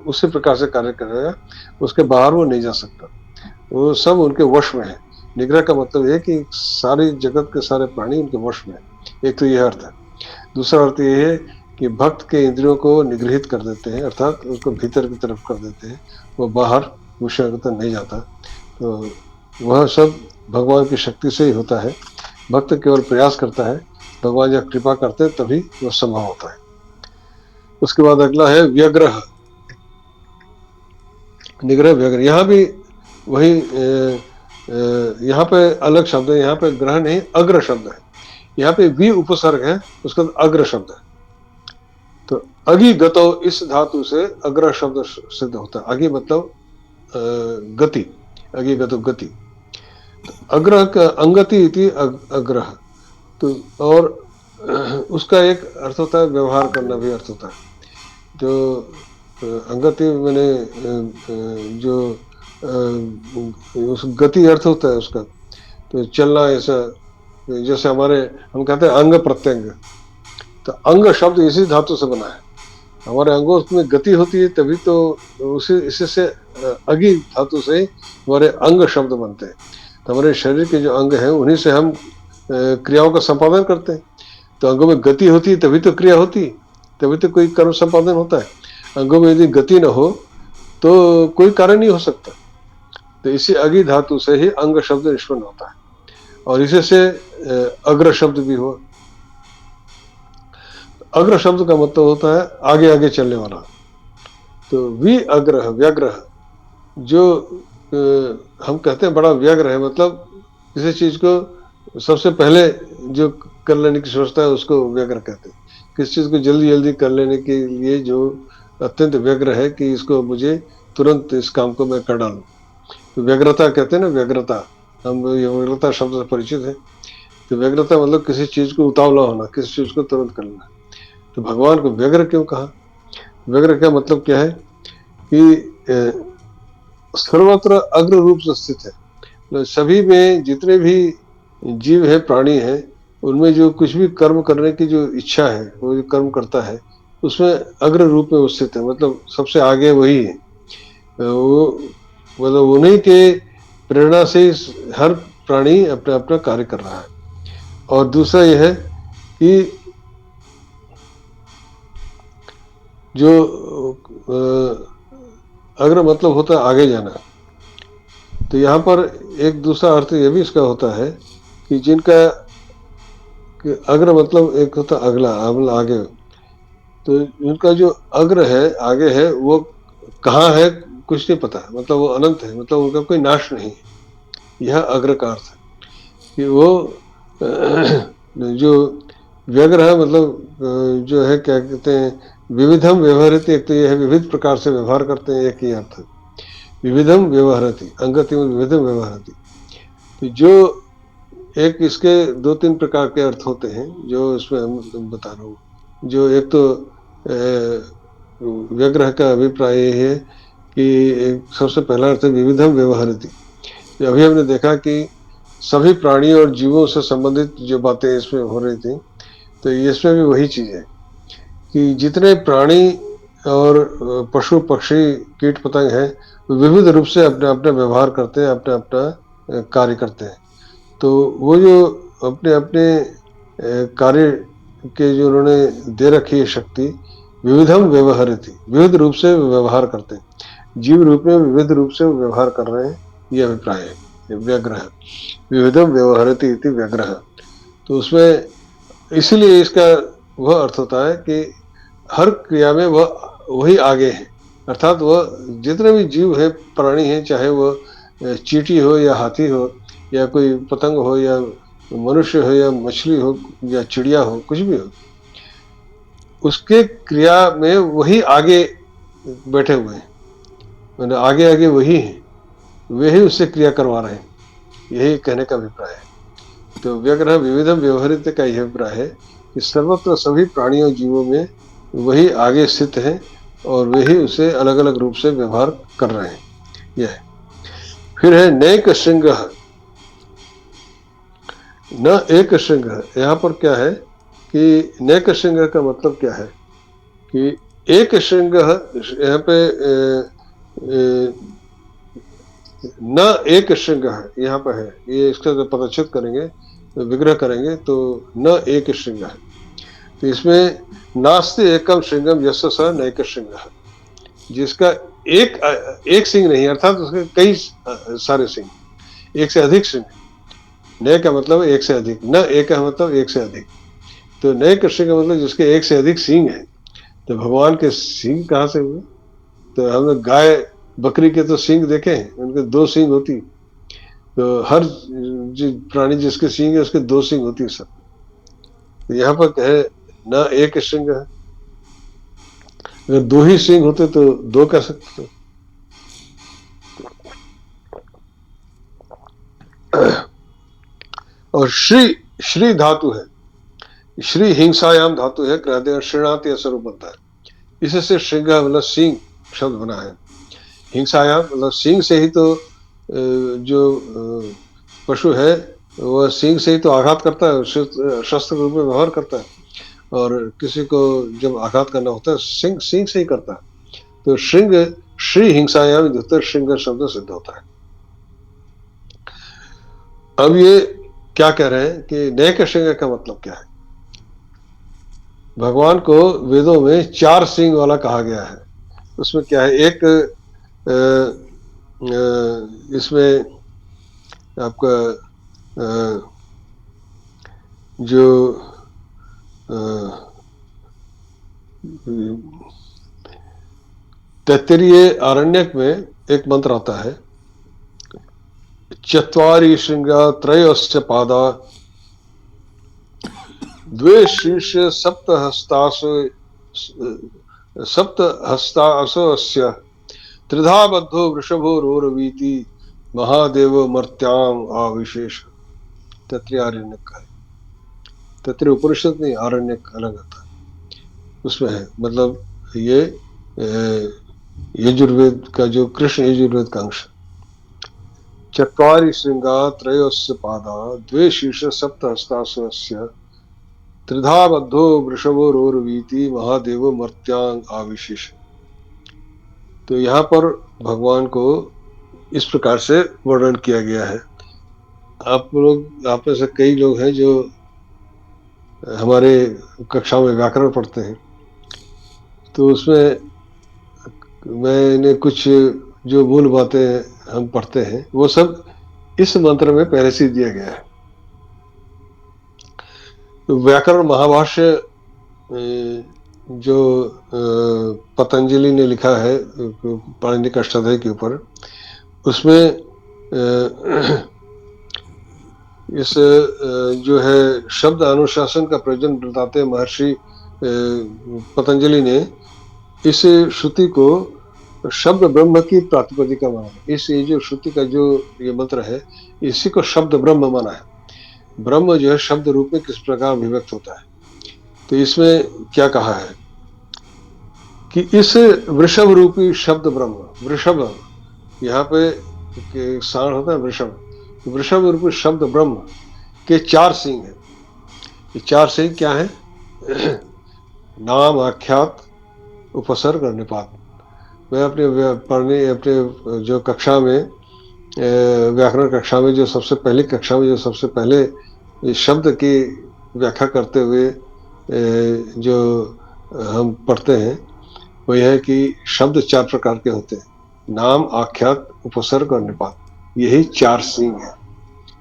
उसी प्रकार से कार्य करेगा, उसके बाहर वो नहीं जा सकता, वो सब उनके वश में है। निग्रह का मतलब है कि सारी जगत के सारे प्राणी उनके वश में है। एक तो यह अर्थ है। दूसरा अर्थ यह है कि भक्त के इंद्रियों को निगृहित कर देते हैं, अर्थात उसको भीतर की तरफ कर देते हैं, वो बाहर विषय तक नहीं जाता। तो वह सब भगवान की शक्ति से ही होता है। भक्त केवल प्रयास करता है, भगवान जब कृपा करते हैं तभी वह संभव होता है। उसके बाद अगला है व्यग्रह, निग्रह व्यग्रह। यहाँ भी वही यहाँ पे अलग शब्द है, यहाँ पे ग्रह नहीं अग्र शब्द है, यहाँ पे भी उपसर्ग है, उसका अग्र शब्द है। तो अगी गतो इस धातु से अग्र शब्द सिद्ध होता है। अगी मतलब गति, अगी गतो गति। तो अग्रह का अंगति इति अग्रह, तो और उसका एक अर्थ होता है व्यवहार करना भी अर्थ होता है। जो अंगति मैंने जो उस गति अर्थ होता है उसका, तो चलना, ऐसा जैसे हमारे हम कहते हैं अंग प्रत्यंग, तो अंग शब्द इसी धातु से बना है। हमारे अंगों में गति होती है तभी तो उसी इसी से अगी धातु से हमारे अंग शब्द बनते हैं। तो हमारे शरीर के जो अंग हैं उन्हीं से हम क्रियाओं का संपादन करते हैं। तो अंगों में गति होती है तभी तो क्रिया होती है, तभी तो कोई कर्म संपादन होता है। अंगों में यदि गति न हो तो कोई कार्य नहीं हो सकता। तो इसी अगी धातु से ही अंग शब्द निष्पन्न होता है, और इसी से अग्र शब्द भी हो। अग्र शब्द का मतलब होता है आगे आगे चलने वाला। तो विअग्रह व्यग्रह, जो हम कहते हैं बड़ा व्यग्र है, मतलब किसी चीज को सबसे पहले जो कर लेने की सोचता है उसको व्यग्र कहते हैं। किसी चीज को जल्दी जल्दी कर लेने के लिए जो अत्यंत व्यग्र है कि इसको मुझे तुरंत इस काम को मैं कर डालूं, तो व्यग्रता कहते हैं ना, व्यग्रता। हम ये व्यग्रता शब्द से परिचित है। तो व्यग्रता मतलब किसी चीज को उतावला होना, किसी चीज को तुरंत कर लेना। तो भगवान को व्यग्र क्यों कहा? व्यग्र का मतलब क्या है कि सर्वत्र अग्र रूप से स्थित है। सभी में जितने भी जीव है, प्राणी है, उनमें जो कुछ भी कर्म करने की जो इच्छा है, वो जो कर्म करता है उसमें अग्र रूप में स्थित है, मतलब सबसे आगे वही है। वो मतलब उन्हीं के प्रेरणा से हर प्राणी अपना अपना कार्य कर रहा है। और दूसरा यह है कि जो अग्र मतलब होता है आगे जाना। तो यहाँ पर एक दूसरा अर्थ यह भी इसका होता है कि जिनका अग्र मतलब एक होता अगला, अगला आगे। तो उनका जो अग्र है, आगे है, वो कहाँ है कुछ नहीं पता, मतलब वो अनंत है, मतलब उनका कोई नाश नहीं। यह अग्र का अर्थ है कि वो जो व्यग्र है, मतलब जो है क्या कहते हैं, विविधम व्यवहरति। एक तो यह है विविध प्रकार से व्यवहार करते हैं, एक ही अर्थ है विविधम व्यवहरति, अंगति में विविधम व्यवहरति। तो जो एक इसके दो तीन प्रकार के अर्थ होते हैं जो इसमें हम बता रहा हूँ। जो एक तो व्यग्रह का अभिप्राय है कि सबसे पहला अर्थ है विविधम व्यवहरति। अभी हमने देखा कि सभी प्राणियों और जीवों से संबंधित जो बातें इसमें हो रही थी, तो इसमें भी वही चीज है कि जितने प्राणी और पशु पक्षी कीट पतंग हैं, विविध रूप से अपने अपने व्यवहार करते हैं, अपना अपना कार्य करते हैं। तो वो जो अपने अपने कार्य के जो उन्होंने दे रखी है शक्ति, विविधम व्यवहरति, विविध रूप से व्यवहार करते हैं, जीव रूप में विविध रूप से व्यवहार कर रहे हैं, ये अभिप्राय है व्यग्रह। विविधम व्यवहरति इति व्यग्रह। तो उसमें इसलिए इसका वह अर्थ होता है कि हर क्रिया में वह वही आगे है, अर्थात वह जितने भी जीव है, प्राणी है, चाहे वह चींटी हो या हाथी हो या कोई पतंग हो या मनुष्य हो या मछली हो या चिड़िया हो, कुछ भी हो, उसके क्रिया में वही आगे बैठे हुए हैं, मतलब आगे आगे वही है, वे ही उससे क्रिया करवा रहे हैं, यही कहने का अभिप्राय है। तो व्यग्रह विविधम व्यवहरित का यह अभिप्राय है कि सर्वत्र सभी प्राणियों जीवों में वही आगे स्थित है और वे ही उसे अलग अलग रूप से व्यवहार कर रहे हैं। यह है। फिर है नेक श्रृंग, न एक श्रृंग। यहाँ पर क्या है कि नेक श्रृंग का मतलब क्या है कि एक श्रृंग यहाँ पे न एक श्रृंग है यहाँ पे है, ये इसका जब पदच्छेद करेंगे तो विग्रह करेंगे तो न एक श्रृंग है। तो इसमें नास्ति एकम श्रृंगम यस्य स नैक श्रृंग, जिसका एक सिंह नहीं अर्थात उसके कई सारे सिंह, एक से अधिक सिंह। नय का मतलब एक से अधिक, न एक का मतलब एक से अधिक। तो नय कृष्ण का मतलब जिसके एक से अधिक सींग है। तो भगवान के सींग कहाँ से हुए? तो हमने गाय बकरी के तो सींग देखे हैं, उनके 2 सींग होती। तो हर प्राणी जिसके सींग है उसके 2 सींग होती है सब। तो यहाँ पर कहे न एक श्रृंग है, अगर 2 ही सींग होते तो 2 कह सकते थे। और श्री, श्री धातु है, श्री हिंसायाम धातु है, श्रृणाति स्वरूप बनता है। इससे श्रृंग मतलब सिंह शब्द बना है। हिंसायाम मतलब सिंह से ही तो जो पशु है वह सिंह से ही तो आघात करता है, शस्त्र रूप में व्यवहार करता है, और किसी को जब आघात करना होता है सिंह से ही करता है। तो श्रृंग श्री हिंसायाम द्वितीय श्रृंग शब्द सिद्ध होता है। अब ये क्या कह रहे हैं कि नैक श्रृंग का मतलब क्या है? भगवान को वेदों में 4 सिंग वाला कहा गया है। उसमें क्या है, एक इसमें आपका जो तैत्तिरीय आरण्यक में एक मंत्र आता है, चत्वारि श्रृंगा त्रयश्च पादा द्वे शीर्ष सप्तहस्तासो त्रिधा बद्धो वृषभो रोरवीति महादेव मर्त्याम आविशेष। तैत्तिरीय आरण्यक का है। तैत्तिरीय उपनिषद नहीं, आरण्यक अलग आता है, उसमें है। मतलब ये यजुर्वेद का जो कृष्ण यजुर्वेद का अंश। चत्वारि श्रृंगा त्रयोस्य पादा द्वे शीर्ष सप्तहस्तासो त्रिधा बद्धो वृषभो रोरवीति महादेव मर्त्यांग आविशेष। तो यहाँ पर भगवान को इस प्रकार से वर्णन किया गया है। आप में से कई लोग हैं जो हमारे कक्षा में व्याकरण पढ़ते हैं, तो उसमें मैंने कुछ जो मूल बातें हम पढ़ते हैं वो सब इस मंत्र में पहले से दिया गया है। तो व्याकरण महाभाष्य जो पतंजलि ने लिखा है पाणिनि का अष्टाध्यायी के ऊपर, उसमें इस जो है शब्द अनुशासन का प्रयोजन बताते महर्षि पतंजलि ने इस श्रुति को शब्द ब्रह्म की प्रातिपदिका माना है। इस ये जो श्रुति का जो ये मंत्र है इसी को शब्द ब्रह्म माना है। ब्रह्म जो है शब्द रूप में किस प्रकार अभिव्यक्त होता है। तो इसमें क्या कहा है कि इस वृषभ रूपी शब्द ब्रह्म, वृषभ यहाँ पे साण होता है वृषभ, वृषभ रूपी शब्द ब्रह्म के 4 सिंह हैं। ये 4 सिंह क्या है? नाम, आख्यात, उपसर्ग और निपात। मैं अपने जो कक्षा में व्याकरण कक्षा में जो सबसे पहले शब्द की व्याख्या करते हुए जो हम पढ़ते हैं वो यह है कि शब्द 4 प्रकार के होते हैं, नाम, आख्यात, उपसर्ग और निपात। यही 4 सिंह हैं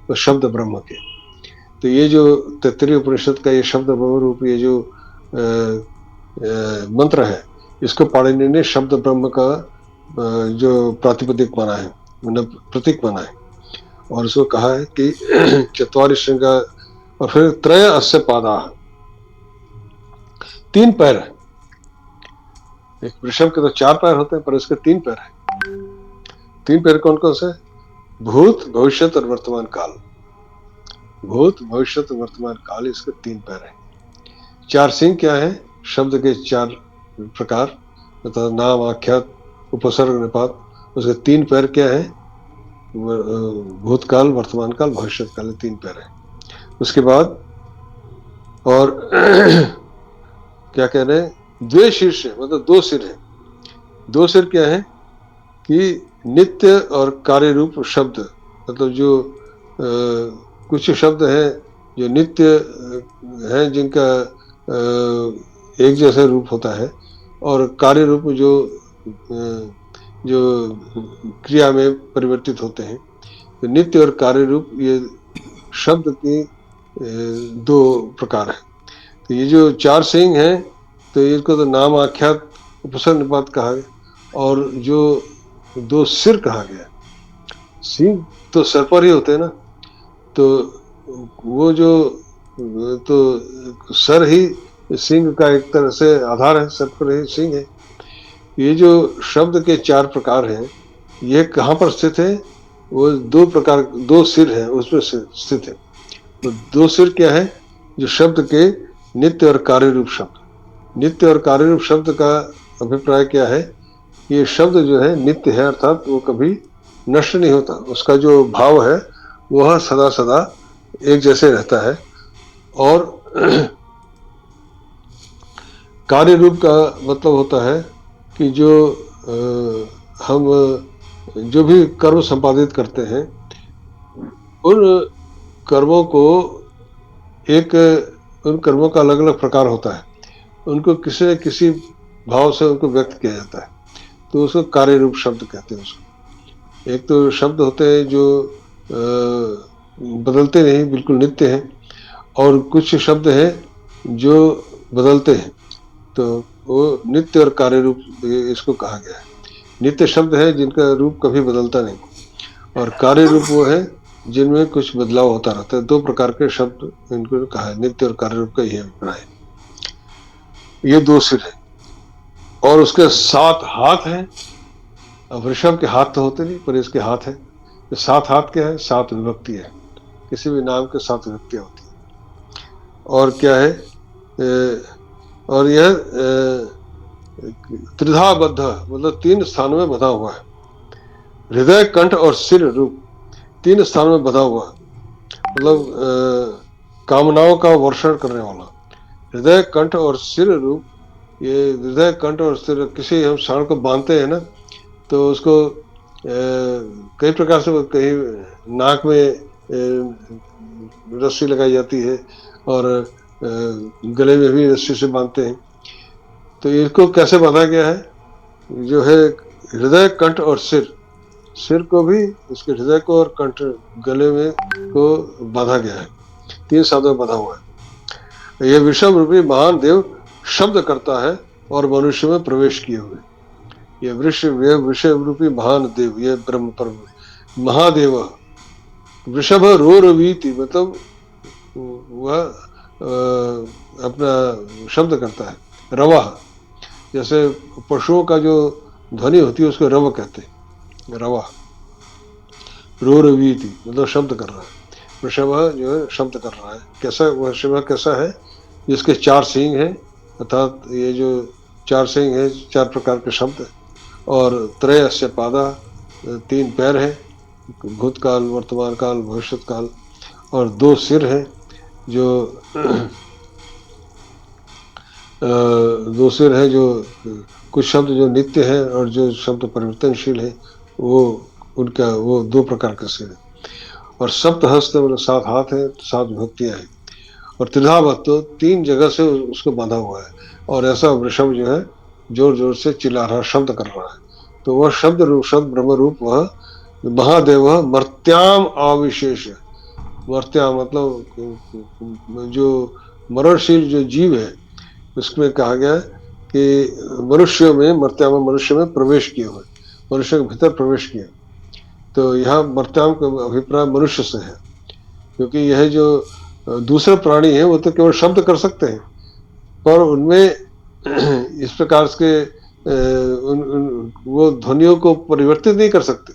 तो शब्द ब्रह्म के। तो ये जो तैत्तिरीय उपनिषद का ये शब्द ब्रह्म रूप ये जो मंत्र है, इसको पाणिनि ने शब्द ब्रह्म का जो प्रातिपदिक माना है, मतलब प्रतीक माना है। और उसको कहा है कि चत्वारि श्रृंगा, और फिर त्रय अस्य पादा, 3 पैर है। एक वृषभ के तो 4 पैर होते हैं पर इसके 3 पैर है। 3 पैर कौन कौन से? भूत, भविष्यत और वर्तमान काल। भूत, भविष्यत, वर्तमान काल, इसके 3 पैर है। 4 सिंह क्या है? शब्द के 4 प्रकार, मतलब नाम, आख्यात, उपसर्ग, निपात। उसके 3 पैर क्या है? भूतकाल, वर्तमान काल, भविष्य काल, 3 पैर है। उसके बाद और क्या कह रहे हैं? द्वे शीर्ष है, मतलब 2 सिर है। 2 सिर क्या है कि नित्य और कार्य रूप शब्द, मतलब जो कुछ शब्द हैं जो नित्य हैं, जिनका एक जैसा रूप होता है, और कार्य रूप जो क्रिया में परिवर्तित होते हैं। तो नित्य और कार्य रूप ये शब्द की 2 प्रकार है। तो ये जो 4 सिंह हैं, तो इसको तो नाम आख्यात उपसर्ग निपात कहा गया, और जो 2 सिर कहा गया। सिंह तो सर पर ही होते हैं ना, तो वो जो तो सर ही सिंह का एक तरह से आधार है, सर पर ही सिंह है। ये जो शब्द के 4 प्रकार हैं, ये कहाँ पर स्थित है? वो 2 प्रकार, 2 सिर है उसमें स्थित है। तो 2 सिर क्या है? जो शब्द के नित्य और कार्य रूप शब्द। नित्य और कार्य रूप शब्द का अभिप्राय क्या है? ये शब्द जो है नित्य है, अर्थात वो कभी नष्ट नहीं होता। उसका जो भाव है वह सदा सदा एक जैसे रहता है। और कार्य रूप का मतलब होता है कि जो हम जो भी कर्म संपादित करते हैं, उन कर्मों को उन कर्मों का अलग अलग प्रकार होता है, उनको किसी न किसी भाव से उनको व्यक्त किया जाता है, तो उसको कार्य रूप शब्द कहते हैं उसको। एक तो शब्द होते हैं जो बदलते नहीं, बिल्कुल नित्य हैं, और कुछ शब्द हैं जो बदलते हैं, तो वो नित्य और कार्य रूप इसको कहा गया है। नित्य शब्द है जिनका रूप कभी बदलता नहीं, और कार्य रूप वो है जिनमें कुछ बदलाव होता रहता है। 2 प्रकार के शब्द इनको कहा है, नित्य और कार्य रूप का यही अभिप्राय है। ये 2 सिर है, और उसके 7 हाथ हैं। अब वृषभ के हाथ तो होते नहीं, पर इसके हाथ है। 7 हाथ क्या है? 7 विभक्ति है। किसी भी नाम के 7 विभक्तियां होती है। और क्या है? और यह त्रिधाबद्ध, मतलब 3 स्थानों में बंधा हुआ है। हृदय, कंठ और सिर रूप 3 स्थानों में बंधा हुआ है, मतलब कामनाओं का वर्षण करने वाला। हृदय, कंठ और सिर रूप, ये हृदय, कंठ और सिर, किसी हम साड़ को बांधते हैं ना, तो उसको कई प्रकार से, कहीं नाक में रस्सी लगाई जाती है, और गले में भी रस्सी से बांधते हैं। तो इसको कैसे बांधा गया है? जो है हृदय, कंठ और सिर को भी, उसके हृदय को और कंठ, गले में को बांधा गया है। 3 साधों में बांधा हुआ है। यह विषम रूपी महान देव शब्द करता है और मनुष्य में प्रवेश किए हुए। यह वृषभ रूपी महान देव, यह ब्रह्म परम महादेव। वृषभ रोरवीति, मतलब वह अपना शब्द करता है। रवा, जैसे पशुओं का जो ध्वनि होती है उसको रव कहते हैं, रवा। रोरवीति मतलब शब्द कर रहा है। वृषभ जो है शब्द कर रहा है। कैसा वृषभ कैसा है? जिसके 4 सींग हैं, अर्थात ये जो 4 सींग है, 4 प्रकार के शब्द, और त्रयस्य पादा, 3 पैर है, भूतकाल, वर्तमान काल, भविष्य काल, और 2 सिर हैं, जो 2 सिर है, जो कुछ शब्द जो नित्य है और जो शब्द परिवर्तनशील है, वो उनका वो 2 प्रकार के सिर है। और सप्तहस्त मतलब 7 हाथ है, 7 विभक्तियां हैं। और त्रिधावत तो 3 जगह से उसको बांधा हुआ है, और ऐसा वृषभ जो है जोर जोर से चिल्ला रहा, शब्द कर रहा है। तो वह शब्द रूप, शब्द ब्रह्म रूप, वह महादेव मर्त्याम आविशेष। मर्त्याम मतलब जो मरणशील जो जीव है, उसमें कहा गया कि मनुष्य में, मर्त्याम मनुष्य में प्रवेश किए हुए, मनुष्य के भीतर प्रवेश किए। तो यहाँ मर्त्याम का अभिप्राय मनुष्य से है, क्योंकि यह जो दूसरे प्राणी हैं वो तो केवल शब्द कर सकते हैं, पर उनमें इस प्रकार के वो ध्वनियों को परिवर्तित नहीं कर सकते।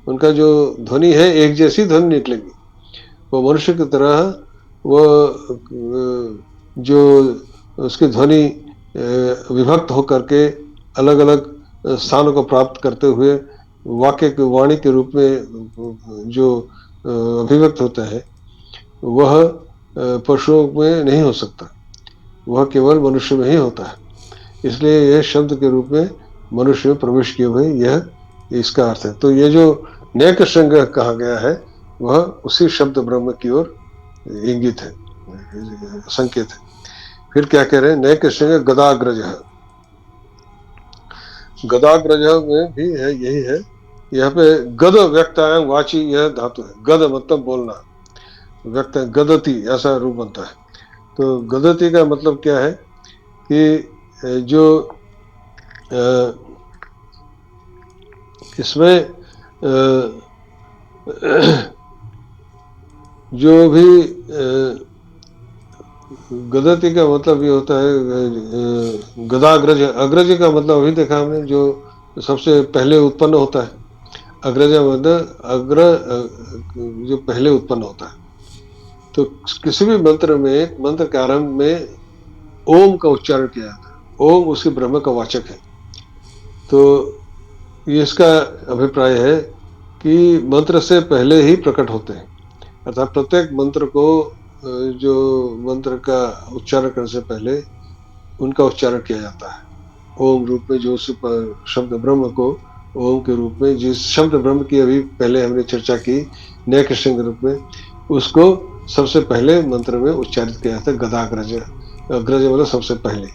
उनका जो ध्वनि है एक जैसी ध्वनि निकलेगी। वो मनुष्य की तरह वो जो उसकी ध्वनि विभक्त होकर के अलग अलग स्थानों को प्राप्त करते हुए वाक्य के वाणी के रूप में जो अभिव्यक्त होता है वह पशुओं में नहीं हो सकता, वह केवल मनुष्य में ही होता है। इसलिए यह शब्द के रूप में मनुष्य में प्रवेश किए हुए यह इसका अर्थ है। तो ये जो नेक श्रृंग कहा गया है वह उसी शब्द ब्रह्म की ओर इंगित है, संकेत है। फिर क्या कह रहे हैं, नेक श्रृंग गदाग्रज, गदाग्रज में भी है यही है। यहाँ पे गद व्यक्तायम वाची यह धातु है, गद मतलब बोलना, व्यक्त गदति ऐसा रूप बनता है। तो गदति का मतलब क्या है कि जो इसमें जो भी गदति का मतलब ये होता है गदाग्रज, अग्रज का मतलब अभी देखा हमने जो सबसे पहले उत्पन्न होता है, अग्रज मतलब अग्र जो पहले उत्पन्न होता है। तो किसी भी मंत्र में, मंत्र के आरंभ में ओम का उच्चारण किया जाता है, ओम उसके ब्रह्म का वाचक है। तो इसका अभिप्राय है कि मंत्र से पहले ही प्रकट होते हैं, अर्थात प्रत्येक मंत्र को जो मंत्र का उच्चारण करने से पहले उनका उच्चारण किया जाता है ओम रूप में, जो शब्द ब्रह्म को ओम के रूप में, जिस शब्द ब्रह्म की अभी पहले हमने चर्चा की नेक श्रृंग रूप में, उसको सबसे पहले मंत्र में उच्चारित किया जाता है गदाग्रज। अग्रज मतलब सबसे पहले,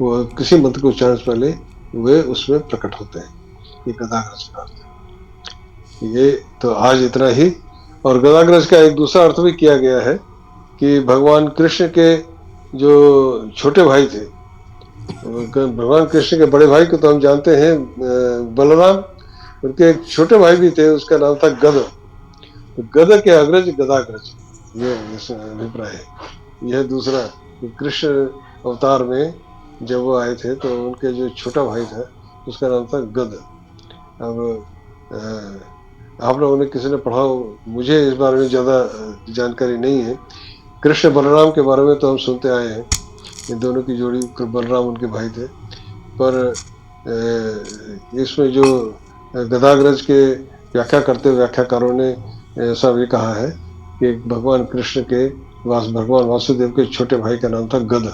वो किसी मंत्र के उच्चारण से पहले वे उसमें प्रकट होते हैं, ये गदाग्रज का अर्थ है। ये तो आज इतना ही। और गदाग्रज का एक दूसरा अर्थ भी किया गया है कि भगवान कृष्ण के जो छोटे भाई थे, भगवान कृष्ण के बड़े भाई को तो हम जानते हैं बलराम, उनके एक छोटे भाई भी थे, उसका नाम था गद। तो गद के अग्रज गदाग्रज, ये अभिप्राय है। यह दूसरा, कृष्ण अवतार में जब वो आए थे तो उनके जो छोटा भाई था उसका नाम था गद। अब आप लोगों ने किसी ने पढ़ा, मुझे इस बारे में ज़्यादा जानकारी नहीं है। कृष्ण बलराम के बारे में तो हम सुनते आए हैं, इन दोनों की जोड़ी, बलराम उनके भाई थे। पर इसमें जो गदाग्रज के व्याख्या करते व्याख्याकारों ने ऐसा भी कहा है कि भगवान कृष्ण के भगवान वासुदेव के छोटे भाई का नाम था गद।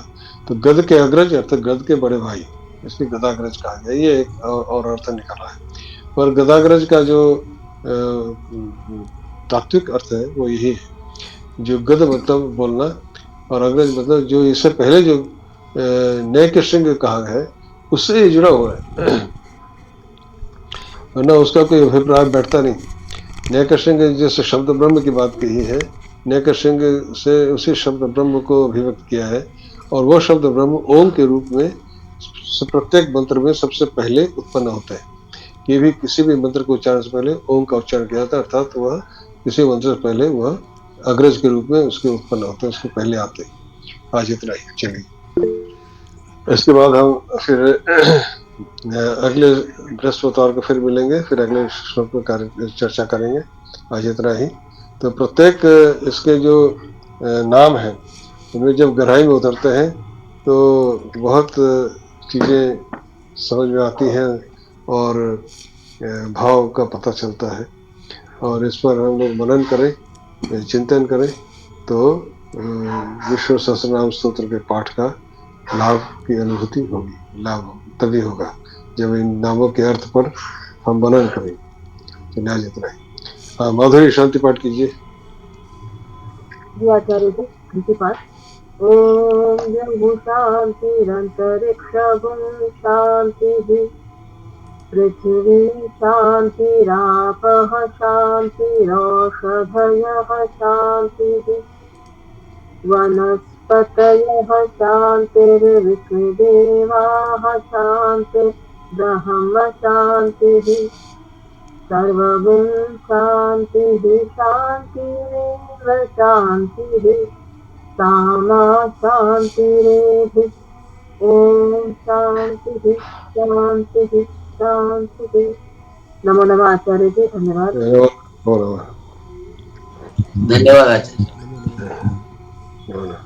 तो गद के अग्रज अर्थात गद के बड़े भाई, इसलिए गदाग्रज कहा गया। ये एक और अर्थ निकला है। पर गदाग्रज का जो तात्विक अर्थ है वो यही है, जो गद मतलब बोलना और अग्रज मतलब जो इससे पहले जो नेक श्रृंग कहा है उससे ही जुड़ा हुआ है, वरना उसका कोई अभिप्राय बैठता नहीं। नेक श्रृंग जैसे शब्द ब्रह्म की बात कही है, नेक श्रृंग से उसी शब्द ब्रह्म को अभिव्यक्त किया है, और वह शब्द ब्रह्म ओम के रूप में प्रत्येक मंत्र में सबसे पहले उत्पन्न होता है। ये भी किसी भी मंत्र को उच्चारण से पहले ओम का उच्चारण किया जाता है, अर्थात वह किसी मंत्र से पहले वह अग्रज के रूप में उसके उत्पन्न होते हैं, उसके पहले आते हैं। आज इतना ही, चलिए। इसके बाद हम फिर अगले बृहस्पतिवार को फिर मिलेंगे, फिर अगले श्लोक में चर्चा करेंगे। आज इतना ही। तो प्रत्येक इसके जो नाम है उनमें जब गहराई में उतरते हैं तो बहुत चीज़ें समझ में आती हैं और भाव का पता चलता है, और इस पर हम लोग मनन करें, चिंतन करें, तो विष्णु सहस्रनाम स्तोत्र के पाठ का लाभ की अनुभूति होगी। लाभ तभी होगा जब इन नामों के अर्थ पर हम मनन करेंगे। चलिए आज इतना ही। हाँ, माधुरी शांति पाठ कीजिए। जी आचार्य जी, शांति पाठ। ओम जंबु शांतिरंतरिक्षगुं शांति, पृथिवी शांतिरापः शांतिरौषधयः शांति, वनस्पतयः शांतिर्विश्वदेवाः शांतिर्ब्रह्म शांतिः, सर्वगुण शांतिः शांतिरेव शांतिः, सामा शांतिरेधि। ओम शांतिः शांतिः शांतिः। नमो नमः आचार्य जी, धन्यवाद। धन्यवाद आचार्य। नमो नमः।